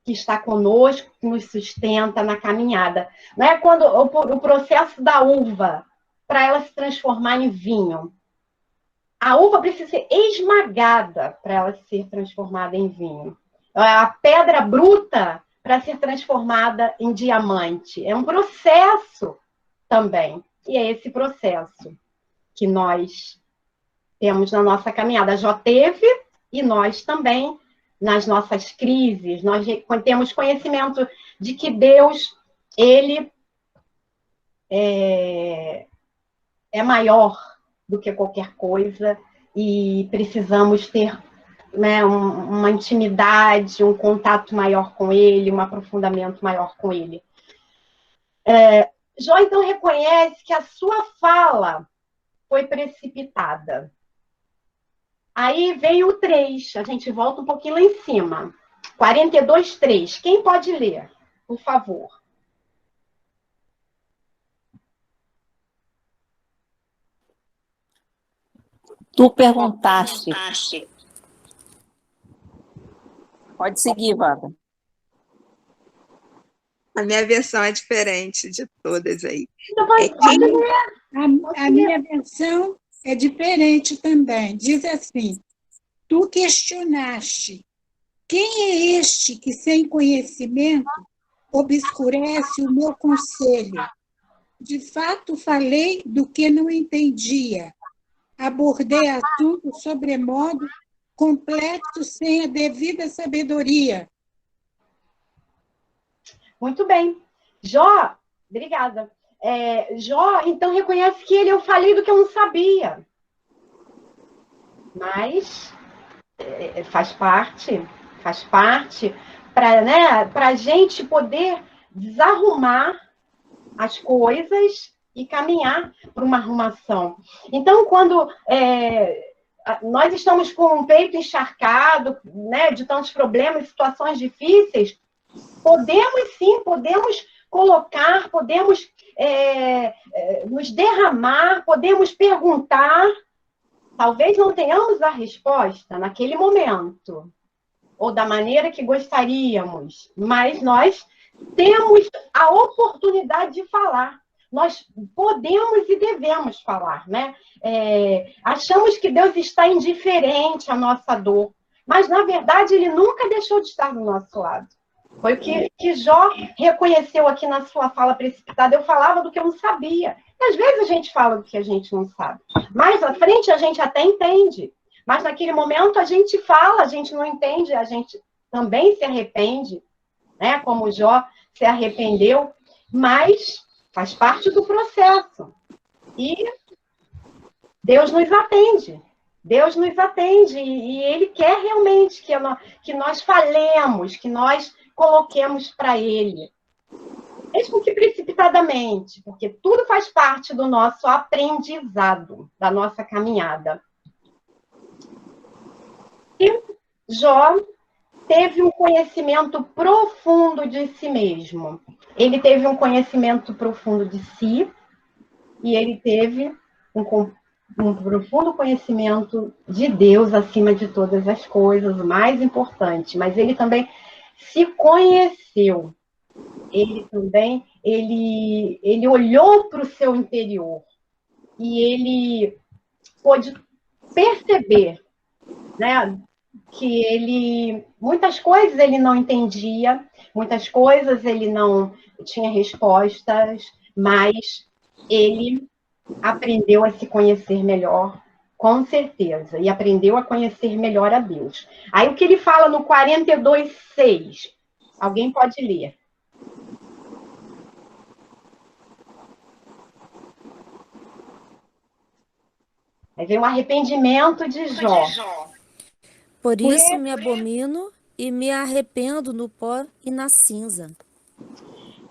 que está conosco, que nos sustenta na caminhada. Não é quando o processo da uva, para ela se transformar em vinho. A uva precisa ser esmagada para ela ser transformada em vinho. A pedra bruta para ser transformada em diamante. É um processo também. E é esse processo que nós temos na nossa caminhada. Já teve, e nós também, nas nossas crises, nós temos conhecimento de que Deus, ele é maior do que qualquer coisa e precisamos ter, né, uma intimidade, um contato maior com ele, um aprofundamento maior com ele. Jó, então, reconhece que a sua fala foi precipitada. Aí vem o 3, a gente volta um pouquinho lá em cima. 42:3. Quem pode ler, por favor? Tu perguntaste. Pode seguir, Wanda. A minha versão é diferente de todas aí. A minha versão é diferente também. Diz assim: tu questionaste, quem é este que, sem conhecimento, obscurece o meu conselho? De fato, falei do que não entendia. Abordei assunto sobremodo complexo sem a devida sabedoria. Muito bem. Jó, obrigada. Jó, então, reconhece que eu falei do que eu não sabia. Mas faz parte para a gente poder desarrumar as coisas e caminhar para uma arrumação. Então, quando nós estamos com o peito encharcado, né, de tantos problemas, situações difíceis, podemos colocar, podemos nos derramar, podemos perguntar. Talvez não tenhamos a resposta naquele momento, ou da maneira que gostaríamos, mas nós temos a oportunidade de falar. Nós podemos e devemos falar, né? Achamos que Deus está indiferente à nossa dor, mas, na verdade, Ele nunca deixou de estar do nosso lado. Foi o que Jó reconheceu aqui na sua fala precipitada. Eu falava do que eu não sabia. E, às vezes a gente fala do que a gente não sabe. Mais à frente a gente até entende. Mas naquele momento a gente fala, a gente não entende, a gente também se arrepende, né? Como Jó se arrependeu, mas faz parte do processo. E Deus nos atende. Deus nos atende e Ele quer realmente que nós falemos, que nós coloquemos para Ele. Mesmo que precipitadamente, porque tudo faz parte do nosso aprendizado, da nossa caminhada. E Jó teve um conhecimento profundo de si mesmo. Ele teve um conhecimento profundo de si e ele teve um profundo conhecimento de Deus acima de todas as coisas, o mais importante. Mas ele também se conheceu. Ele também, ele olhou para o seu interior e ele pôde perceber, né, que muitas coisas ele não entendia, muitas coisas ele não tinha respostas, mas ele aprendeu a se conhecer melhor, com certeza, e aprendeu a conhecer melhor a Deus. Aí o que ele fala no 42:6, alguém pode ler? Aí vem o arrependimento de Jó. Por isso me abomino e me arrependo no pó e na cinza.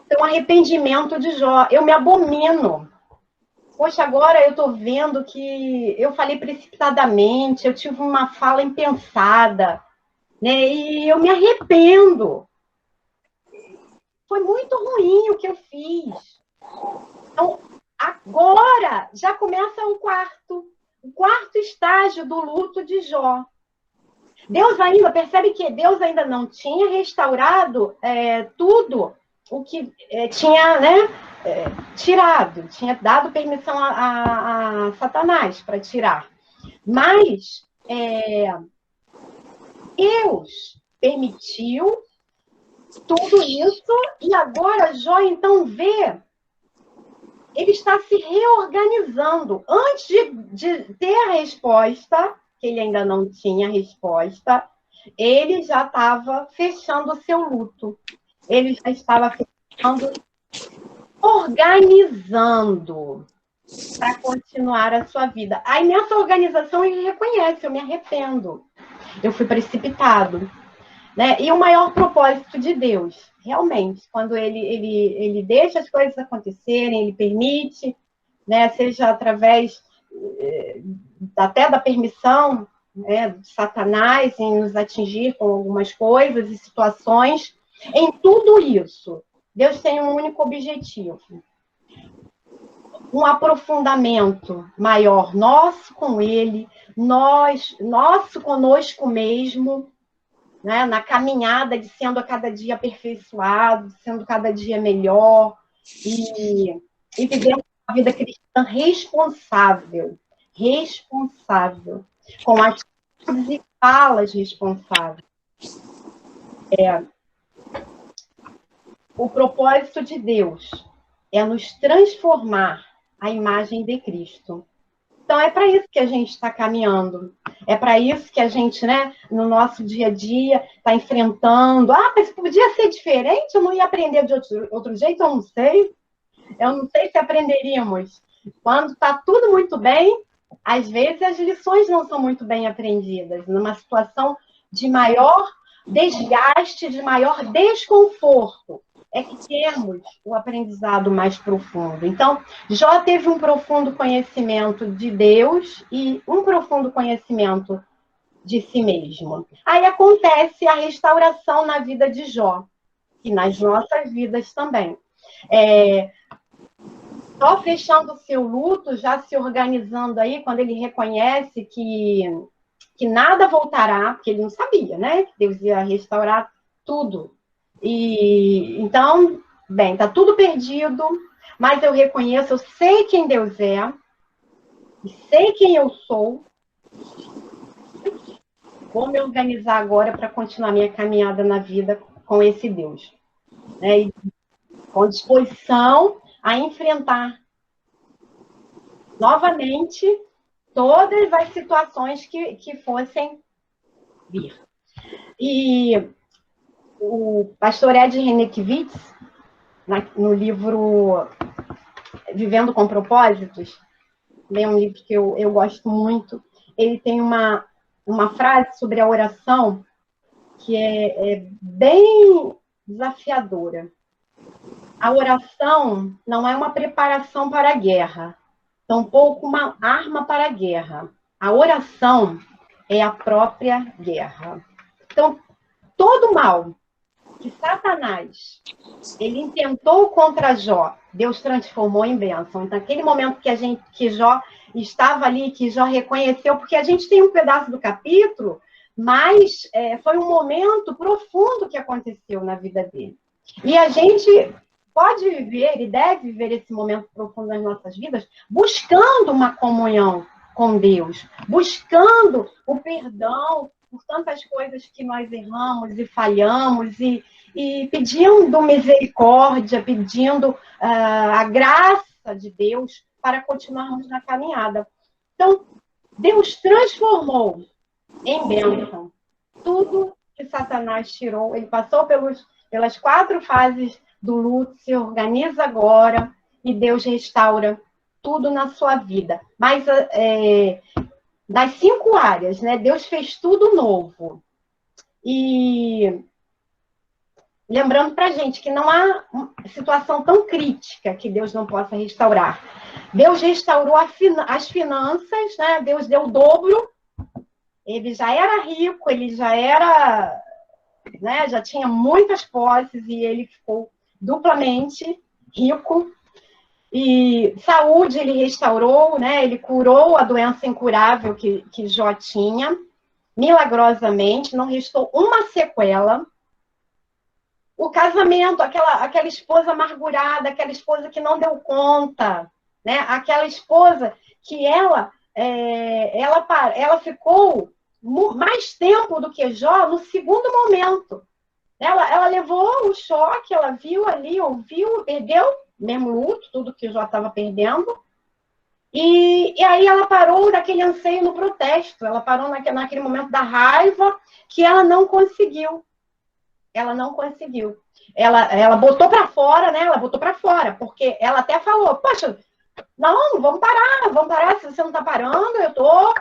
Então, arrependimento de Jó. Eu me abomino. Poxa, agora eu estou vendo que eu falei precipitadamente, eu tive uma fala impensada, né? E eu me arrependo. Foi muito ruim o que eu fiz. Então, agora já começa o quarto estágio do luto de Jó. Deus ainda, percebe que Deus ainda não tinha restaurado tudo o que tinha, né, tirado, tinha dado permissão a Satanás para tirar. Mas Deus permitiu tudo isso e agora Jó então vê, ele está se reorganizando. Antes de ter a resposta, que ele ainda não tinha resposta, ele já estava fechando o seu luto. Ele já estava fechando, organizando para continuar a sua vida. Aí nessa organização ele reconhece, eu me arrependo. Eu fui precipitado. Né? E o maior propósito de Deus, realmente, quando ele deixa as coisas acontecerem, ele permite, né, seja através até da permissão, né, de Satanás em nos atingir com algumas coisas e situações, em tudo isso, Deus tem um único objetivo: um aprofundamento maior nosso com Ele, nosso conosco mesmo, né, na caminhada de sendo a cada dia aperfeiçoado, sendo cada dia melhor e vivendo uma vida cristã responsável, com atitudes e falas responsáveis. O propósito de Deus é nos transformar à imagem de Cristo. Então, é para isso que a gente está caminhando. É para isso que a gente, né, no nosso dia a dia, está enfrentando. Ah, mas podia ser diferente? Eu não ia aprender de outro jeito? Eu não sei. Eu não sei se aprenderíamos. Quando está tudo muito bem, às vezes as lições não são muito bem aprendidas. Numa situação de maior desgaste, de maior desconforto, é que temos o aprendizado mais profundo. Então, Jó teve um profundo conhecimento de Deus e um profundo conhecimento de si mesmo. Aí acontece a restauração na vida de Jó, e nas nossas vidas também. Só fechando o seu luto, já se organizando aí, quando ele reconhece que nada voltará, porque ele não sabia, né? Que Deus ia restaurar tudo. E então, bem, tá tudo perdido, mas eu reconheço, eu sei quem Deus é, e sei quem eu sou. Vou me organizar agora para continuar minha caminhada na vida com esse Deus, né? E com disposição a enfrentar novamente todas as situações que fossem vir. E o pastor Ed Renekiewicz, no livro Vivendo com Propósitos, é um livro que eu gosto muito, ele tem uma frase sobre a oração que é bem desafiadora. A oração não é uma preparação para a guerra, tampouco uma arma para a guerra. A oração é a própria guerra. Então, todo mal que Satanás, ele intentou contra Jó, Deus transformou em bênção. Então, naquele momento que Jó estava ali, que Jó reconheceu, porque a gente tem um pedaço do capítulo, mas foi um momento profundo que aconteceu na vida dele. E a gente pode viver e deve viver esse momento profundo nas nossas vidas, buscando uma comunhão com Deus, buscando o perdão por tantas coisas que nós erramos e falhamos, e pedindo misericórdia, pedindo a graça de Deus para continuarmos na caminhada. Então, Deus transformou em bênção tudo que Satanás tirou. Ele passou pelas 4 fases do luto, se organiza agora e Deus restaura tudo na sua vida. Mas das 5 áreas, né, Deus fez tudo novo. E lembrando para a gente que não há situação tão crítica que Deus não possa restaurar. Deus restaurou as finanças, né? Deus deu o dobro. Ele já era rico, ele já era, né, já tinha muitas posses e ele ficou duplamente rico. E saúde ele restaurou, né? Ele curou a doença incurável que Jó tinha, milagrosamente, não restou uma sequela. O casamento, aquela esposa amargurada, aquela esposa que não deu conta, né? Aquela esposa que ela ficou mais tempo do que Jó no segundo momento. Ela levou o choque, ela viu ali, ouviu, perdeu, mesmo luto, tudo que Jó estava perdendo. E aí ela parou naquele anseio no protesto, ela parou naquele momento da raiva que ela não conseguiu. Ela não conseguiu. Ela botou para fora, né? Ela botou para fora, porque ela até falou, poxa, não, vamos parar, se você não está parando, eu estou,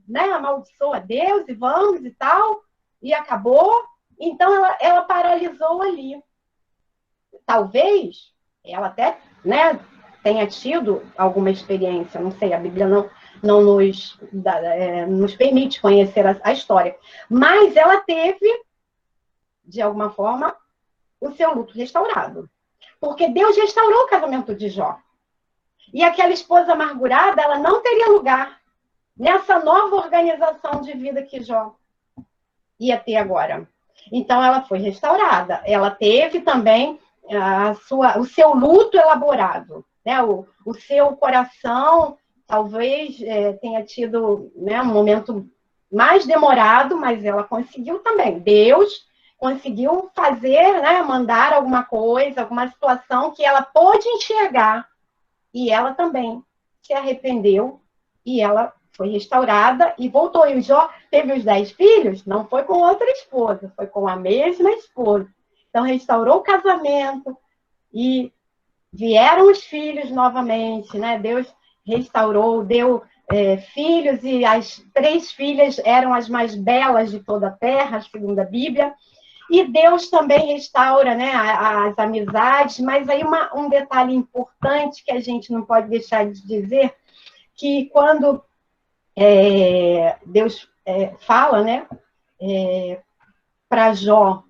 né, amaldiçoa Deus, e vamos e tal, e acabou. Então, ela paralisou ali. Talvez, ela até, né, tenha tido alguma experiência, não sei, a Bíblia não nos permite conhecer a história, mas ela teve, de alguma forma, o seu luto restaurado. Porque Deus restaurou o casamento de Jó. E aquela esposa amargurada, ela não teria lugar nessa nova organização de vida que Jó ia ter agora. Então, ela foi restaurada. Ela teve também o seu luto elaborado. Né? O seu coração talvez tenha tido, né, um momento mais demorado, mas ela conseguiu também. Deus conseguiu fazer, né, mandar alguma coisa, alguma situação que ela pôde enxergar. E ela também se arrependeu e ela foi restaurada e voltou. E o Jó teve os 10 filhos, não foi com outra esposa, foi com a mesma esposa. Então, restaurou o casamento e vieram os filhos novamente, né? Deus restaurou, deu filhos, e as 3 filhas eram as mais belas de toda a terra, segundo a Bíblia. E Deus também restaura, né, as amizades, mas aí um detalhe importante que a gente não pode deixar de dizer, que quando Deus fala, né, para Jó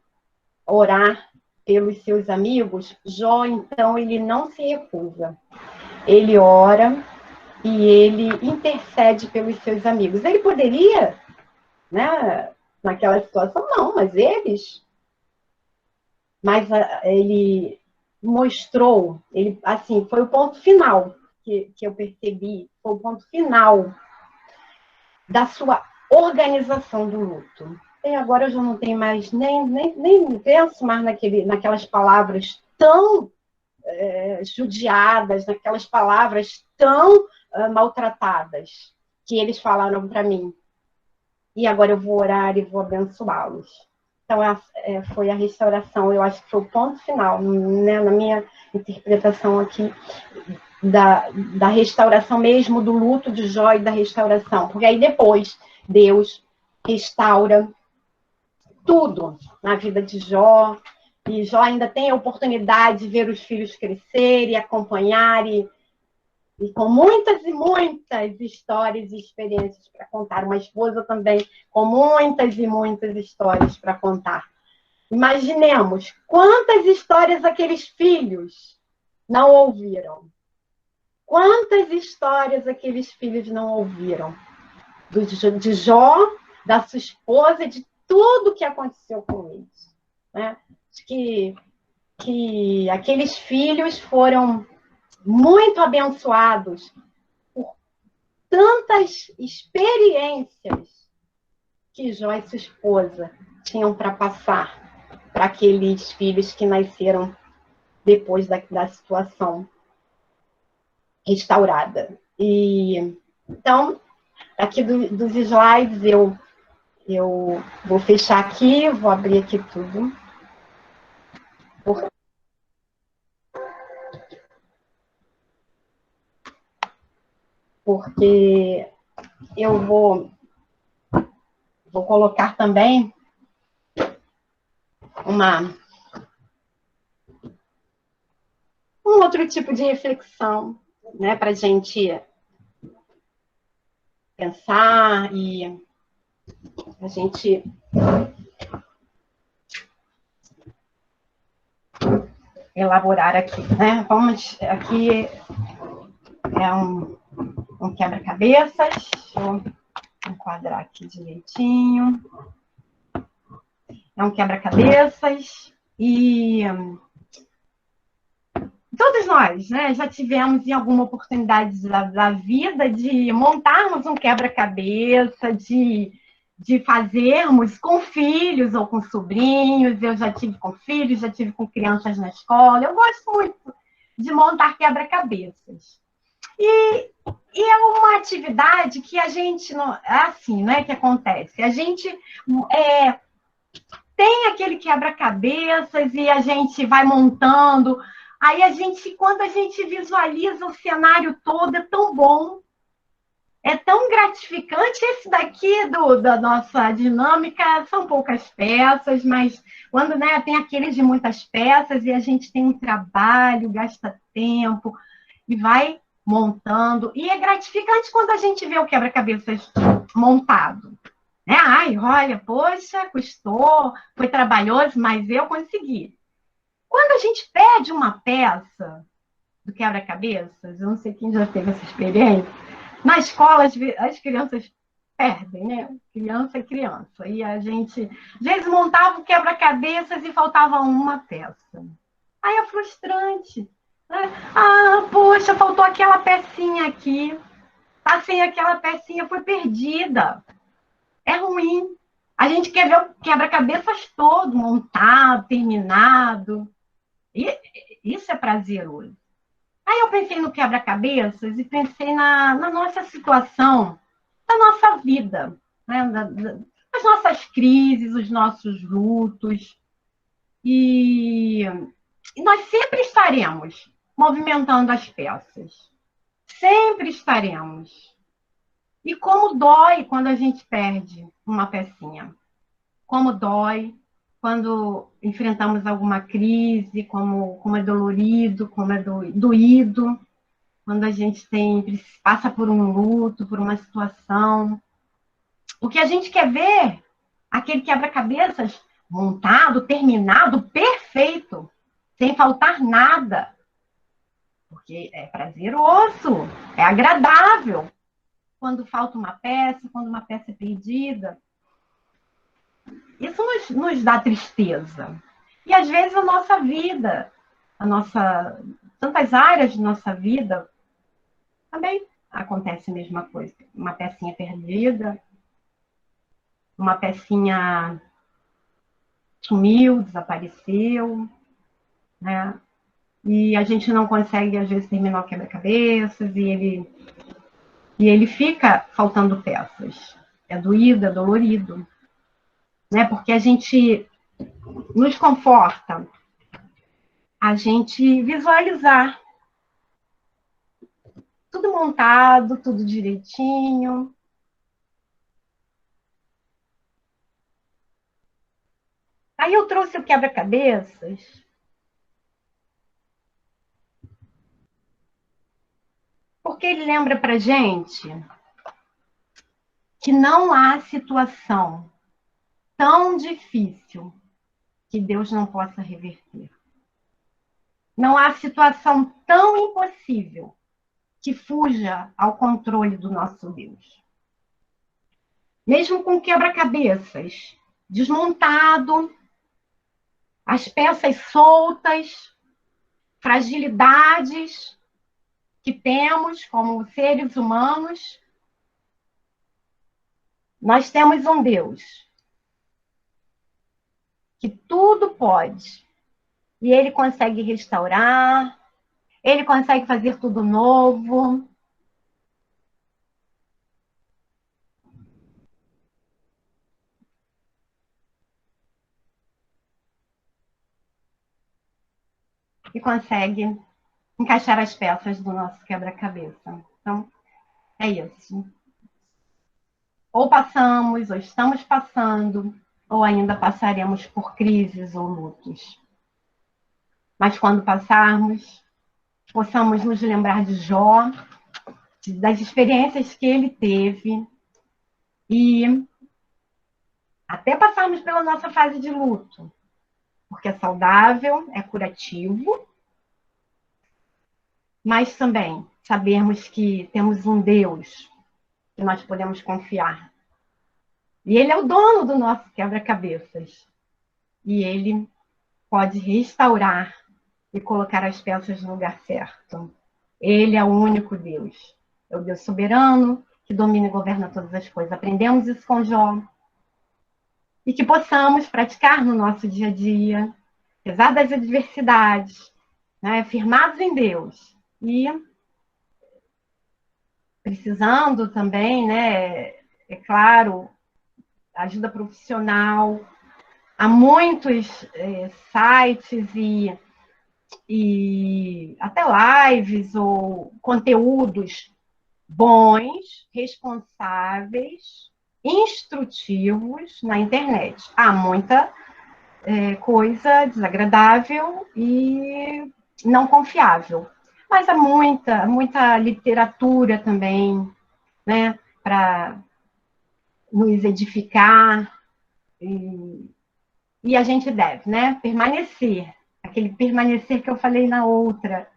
orar pelos seus amigos, Jó, então, ele não se recusa. Ele ora e ele intercede pelos seus amigos. Ele poderia, né, naquela situação, não, mas ele mostrou, assim, foi o ponto final que eu percebi, foi o ponto final da sua organização do luto. E agora eu já não tenho mais, nem penso mais naquelas palavras tão judiadas, naquelas palavras tão maltratadas que eles falaram para mim. E agora eu vou orar e vou abençoá-los. Então, foi a restauração, eu acho que foi o ponto final, né, na minha interpretação aqui, da restauração mesmo, do luto de Jó e da restauração. Porque aí depois, Deus restaura tudo na vida de Jó, e Jó ainda tem a oportunidade de ver os filhos crescer e acompanhar, e com muitas e muitas histórias e experiências para contar. Uma esposa também com muitas e muitas histórias para contar. Imaginemos quantas histórias aqueles filhos não ouviram. Quantas histórias aqueles filhos não ouviram? De Jó, da sua esposa, de tudo que aconteceu com eles. Né? Que aqueles filhos foram muito abençoados por tantas experiências que Jó e sua esposa tinham para passar para aqueles filhos que nasceram depois da situação restaurada. E então, aqui dos slides, eu vou fechar aqui, vou abrir aqui tudo. Porque eu vou colocar também um outro tipo de reflexão, né, para a gente pensar e a gente elaborar aqui, né? Vamos, aqui é um quebra-cabeças, deixa eu enquadrar aqui direitinho. É um quebra-cabeças e todos nós, né, já tivemos em alguma oportunidade da vida de montarmos um quebra-cabeça, de fazermos com filhos ou com sobrinhos. Eu já tive com filhos, já tive com crianças na escola. Eu gosto muito de montar quebra-cabeças. E é uma atividade que a gente, não, é assim, né, que acontece. A gente tem aquele quebra-cabeças e a gente vai montando. Aí quando a gente visualiza o cenário todo, é tão bom, é tão gratificante. Esse daqui da nossa dinâmica são poucas peças, mas quando, né, tem aqueles de muitas peças e a gente tem um trabalho, gasta tempo e vai montando. E é gratificante quando a gente vê o quebra-cabeças montado. Ai, olha, poxa, custou, foi trabalhoso, mas eu consegui. Quando a gente perde uma peça do quebra-cabeças, eu não sei quem já teve essa experiência, na escola as crianças perdem, né? Criança é criança. E a gente, às vezes, montava o quebra-cabeças e faltava uma peça. Aí é frustrante. Né? Poxa, faltou aquela pecinha aqui. Sem aquela pecinha, foi perdida. É ruim. A gente quer ver o quebra-cabeças todo montado, terminado. E isso é prazeroso. Aí eu pensei no quebra-cabeças e pensei na nossa situação, da nossa vida, né? Das nossas crises, os nossos lutos. E nós sempre estaremos movimentando as peças. Sempre estaremos. E como dói quando a gente perde uma pecinha. Como dói quando enfrentamos alguma crise, como é dolorido, como é doído, quando a gente passa por um luto, por uma situação. O que a gente quer ver, aquele quebra-cabeças montado, terminado, perfeito, sem faltar nada. Porque é prazeroso, é agradável. Quando falta uma peça, quando uma peça é perdida. Isso nos dá tristeza. E, às vezes, a nossa vida, tantas áreas de nossa vida, também acontece a mesma coisa. Uma pecinha perdida, uma pecinha sumiu, desapareceu, né? E a gente não consegue, às vezes, terminar o quebra-cabeças e ele fica faltando peças. É doído, é dolorido. Né? Porque a gente nos conforta a gente visualizar tudo montado, tudo direitinho. Aí eu trouxe o quebra-cabeças porque ele lembra pra gente que não há situação tão difícil que Deus não possa reverter. Não há situação tão impossível que fuja ao controle do nosso Deus. Mesmo com quebra-cabeças desmontado, as peças soltas, fragilidades que temos como seres humanos, nós temos um Deus que tudo pode. E Ele consegue restaurar, Ele consegue fazer tudo novo. E consegue encaixar as peças do nosso quebra-cabeça. Então, é isso. Ou passamos, ou estamos passando, ou ainda passaremos por crises ou lutos. Mas quando passarmos, possamos nos lembrar de Jó, das experiências que ele teve, e até passarmos pela nossa fase de luto, porque é saudável, é curativo, mas também sabermos que temos um Deus que nós podemos confiar. E Ele é o dono do nosso quebra-cabeças. E Ele pode restaurar e colocar as peças no lugar certo. Ele é o único Deus. É o Deus soberano que domina e governa todas as coisas. Aprendemos isso com Jó. E que possamos praticar no nosso dia a dia, apesar das adversidades, né, firmados em Deus. E precisando também, né, é claro, ajuda profissional. Há muitos sites e até lives ou conteúdos bons, responsáveis, instrutivos na internet. Há muita coisa desagradável e não confiável. Mas há muita literatura também, né, para nos edificar, e a gente deve, né, permanecer. Aquele permanecer que eu falei na outra,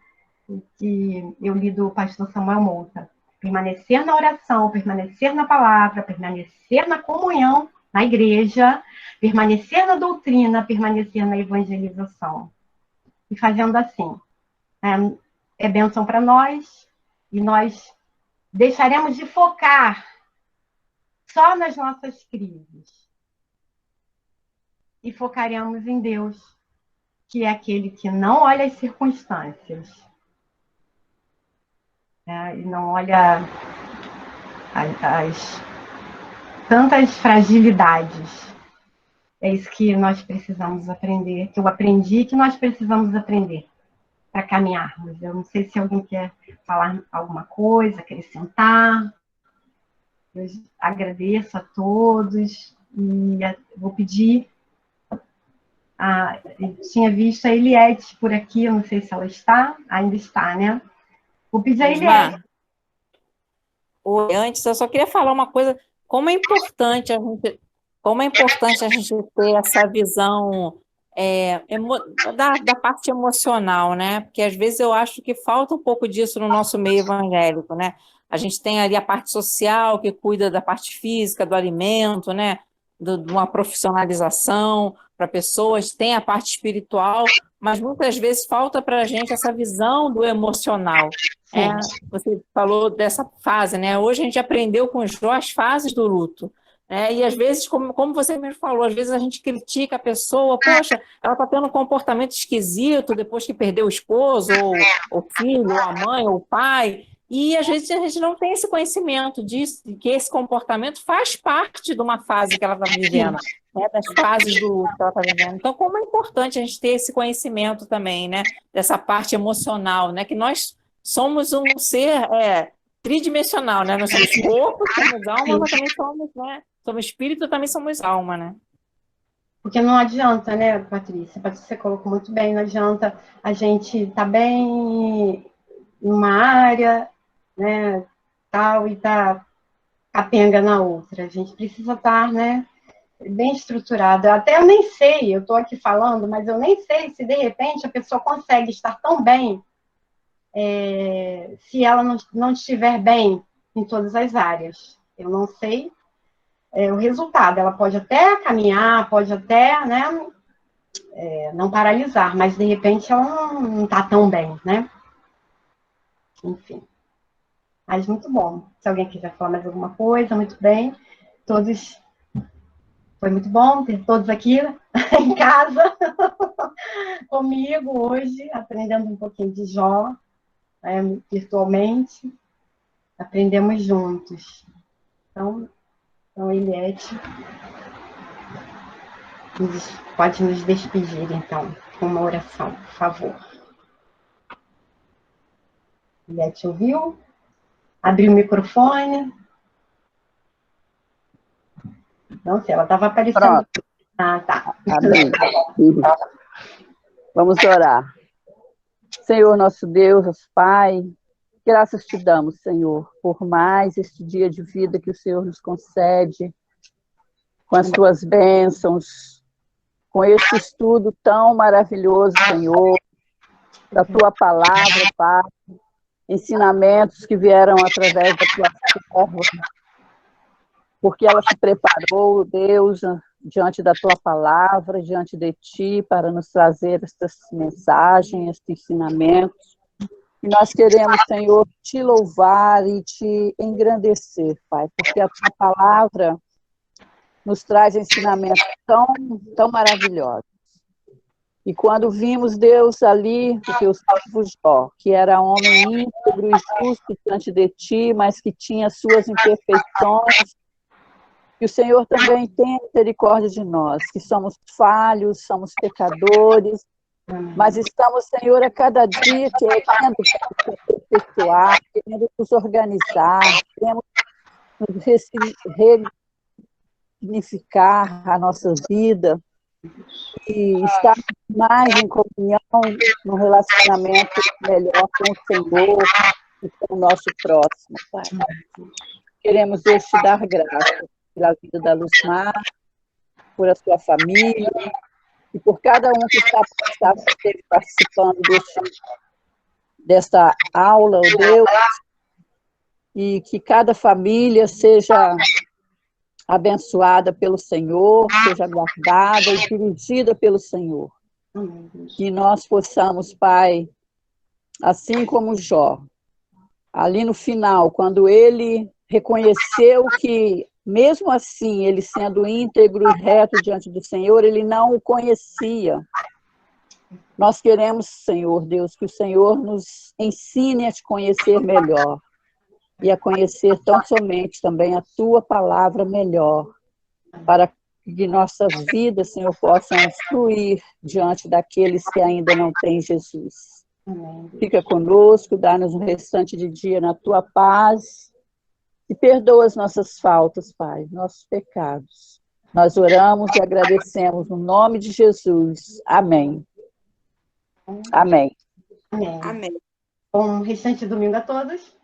que eu li do pastor Samuel Mouta. Permanecer na oração, permanecer na palavra, permanecer na comunhão, na igreja, permanecer na doutrina, permanecer na evangelização. E fazendo assim, é bênção para nós, e nós deixaremos de focar só nas nossas crises e focaremos em Deus, que é aquele que não olha as circunstâncias, e não olha as tantas fragilidades. É isso que nós precisamos aprender, que eu aprendi, que nós precisamos aprender para caminharmos. Eu não sei se alguém quer falar alguma coisa, acrescentar. Eu agradeço a todos e vou pedir. Eu tinha visto a Eliette por aqui, eu não sei se ela está, ainda está, né? Vou pedir a Eliette. Antes, eu só queria falar uma coisa, como é importante a gente ter essa visão da parte emocional, né? Porque às vezes eu acho que falta um pouco disso no nosso meio evangélico, né? A gente tem ali a parte social que cuida da parte física, do alimento, né? De uma profissionalização para pessoas, tem a parte espiritual, mas muitas vezes falta para a gente essa visão do emocional. Você falou dessa fase, né? Hoje a gente aprendeu com os Jó as fases do luto. E às vezes, como você mesmo falou, às vezes a gente critica a pessoa, poxa, ela está tendo um comportamento esquisito depois que perdeu o esposo, ou o filho, ou a mãe, ou o pai, e às vezes a gente não tem esse conhecimento disso, de que esse comportamento faz parte de uma fase que ela está vivendo, né, das fases do luto que ela está vivendo. Então, como é importante a gente ter esse conhecimento também, né, dessa parte emocional, né, que nós somos um ser tridimensional, né? Nós somos corpo, somos alma, mas também somos, né? Somos espírito, também somos alma, né? Porque não adianta, né, Patrícia? Patrícia colocou muito bem, não adianta a gente estar bem numa área, né, tal, e tá capenga na outra. A gente precisa estar, né, bem estruturado. Eu nem sei, eu estou aqui falando, mas eu nem sei se, de repente, a pessoa consegue estar tão bem se ela não estiver bem em todas as áreas. Eu não sei o resultado. Ela pode até caminhar, pode até, né, não paralisar, mas, de repente, ela não está tão bem, né? Enfim. Mas muito bom. Se alguém quiser falar mais alguma coisa, muito bem. Todos... Foi muito bom ter todos aqui em casa, comigo hoje, aprendendo um pouquinho de Jó, virtualmente. Aprendemos juntos. Então Eliette, pode nos despedir, então, com uma oração, por favor. Eliette ouviu? Abriu o microfone? Não sei, ela estava aparecendo. Pronto. Ah, tá. Amém. Vamos orar. Senhor, nosso Deus, nosso Pai, graças te damos, Senhor, por mais este dia de vida que o Senhor nos concede, com as tuas bênçãos, com este estudo tão maravilhoso, Senhor, da tua palavra, Pai, ensinamentos que vieram através da tua serva, porque ela se preparou, Deus, diante da tua palavra, diante de ti, para nos trazer estas mensagens, estes ensinamentos. E nós queremos, Senhor, te louvar e te engrandecer, Pai, porque a tua palavra nos traz ensinamentos tão maravilhosos. E quando vimos Deus ali, o teu servo Jó, que era homem íntegro e justo diante de ti, mas que tinha suas imperfeições, que o Senhor também tenha misericórdia de nós, que somos falhos, somos pecadores, mas estamos, Senhor, a cada dia querendo nos aperfeiçoar, querendo nos organizar, querendo nos ressignificar a nossa vida e estar mais em comunhão, num relacionamento melhor com o Senhor e com o nosso próximo, Pai. Queremos, Deus, te dar graça pela vida da Luzmar, por a sua família, e por cada um que está participando desta aula, oh Deus, e que cada família seja abençoada pelo Senhor, seja guardada e dirigida pelo Senhor. Que nós possamos, Pai, assim como Jó, ali no final, quando ele reconheceu que, mesmo assim, ele sendo íntegro e reto diante do Senhor, ele não o conhecia. Nós queremos, Senhor Deus, que o Senhor nos ensine a te conhecer melhor e a conhecer tão somente também a tua palavra melhor, para que nossa vida, Senhor, possa fluir diante daqueles que ainda não têm Jesus. Fica conosco, dá-nos um restante de dia na tua paz e perdoa as nossas faltas, Pai, nossos pecados. Nós oramos e agradecemos no nome de Jesus. Amém. Amém. Amém. Amém. Bom restante de domingo a todos.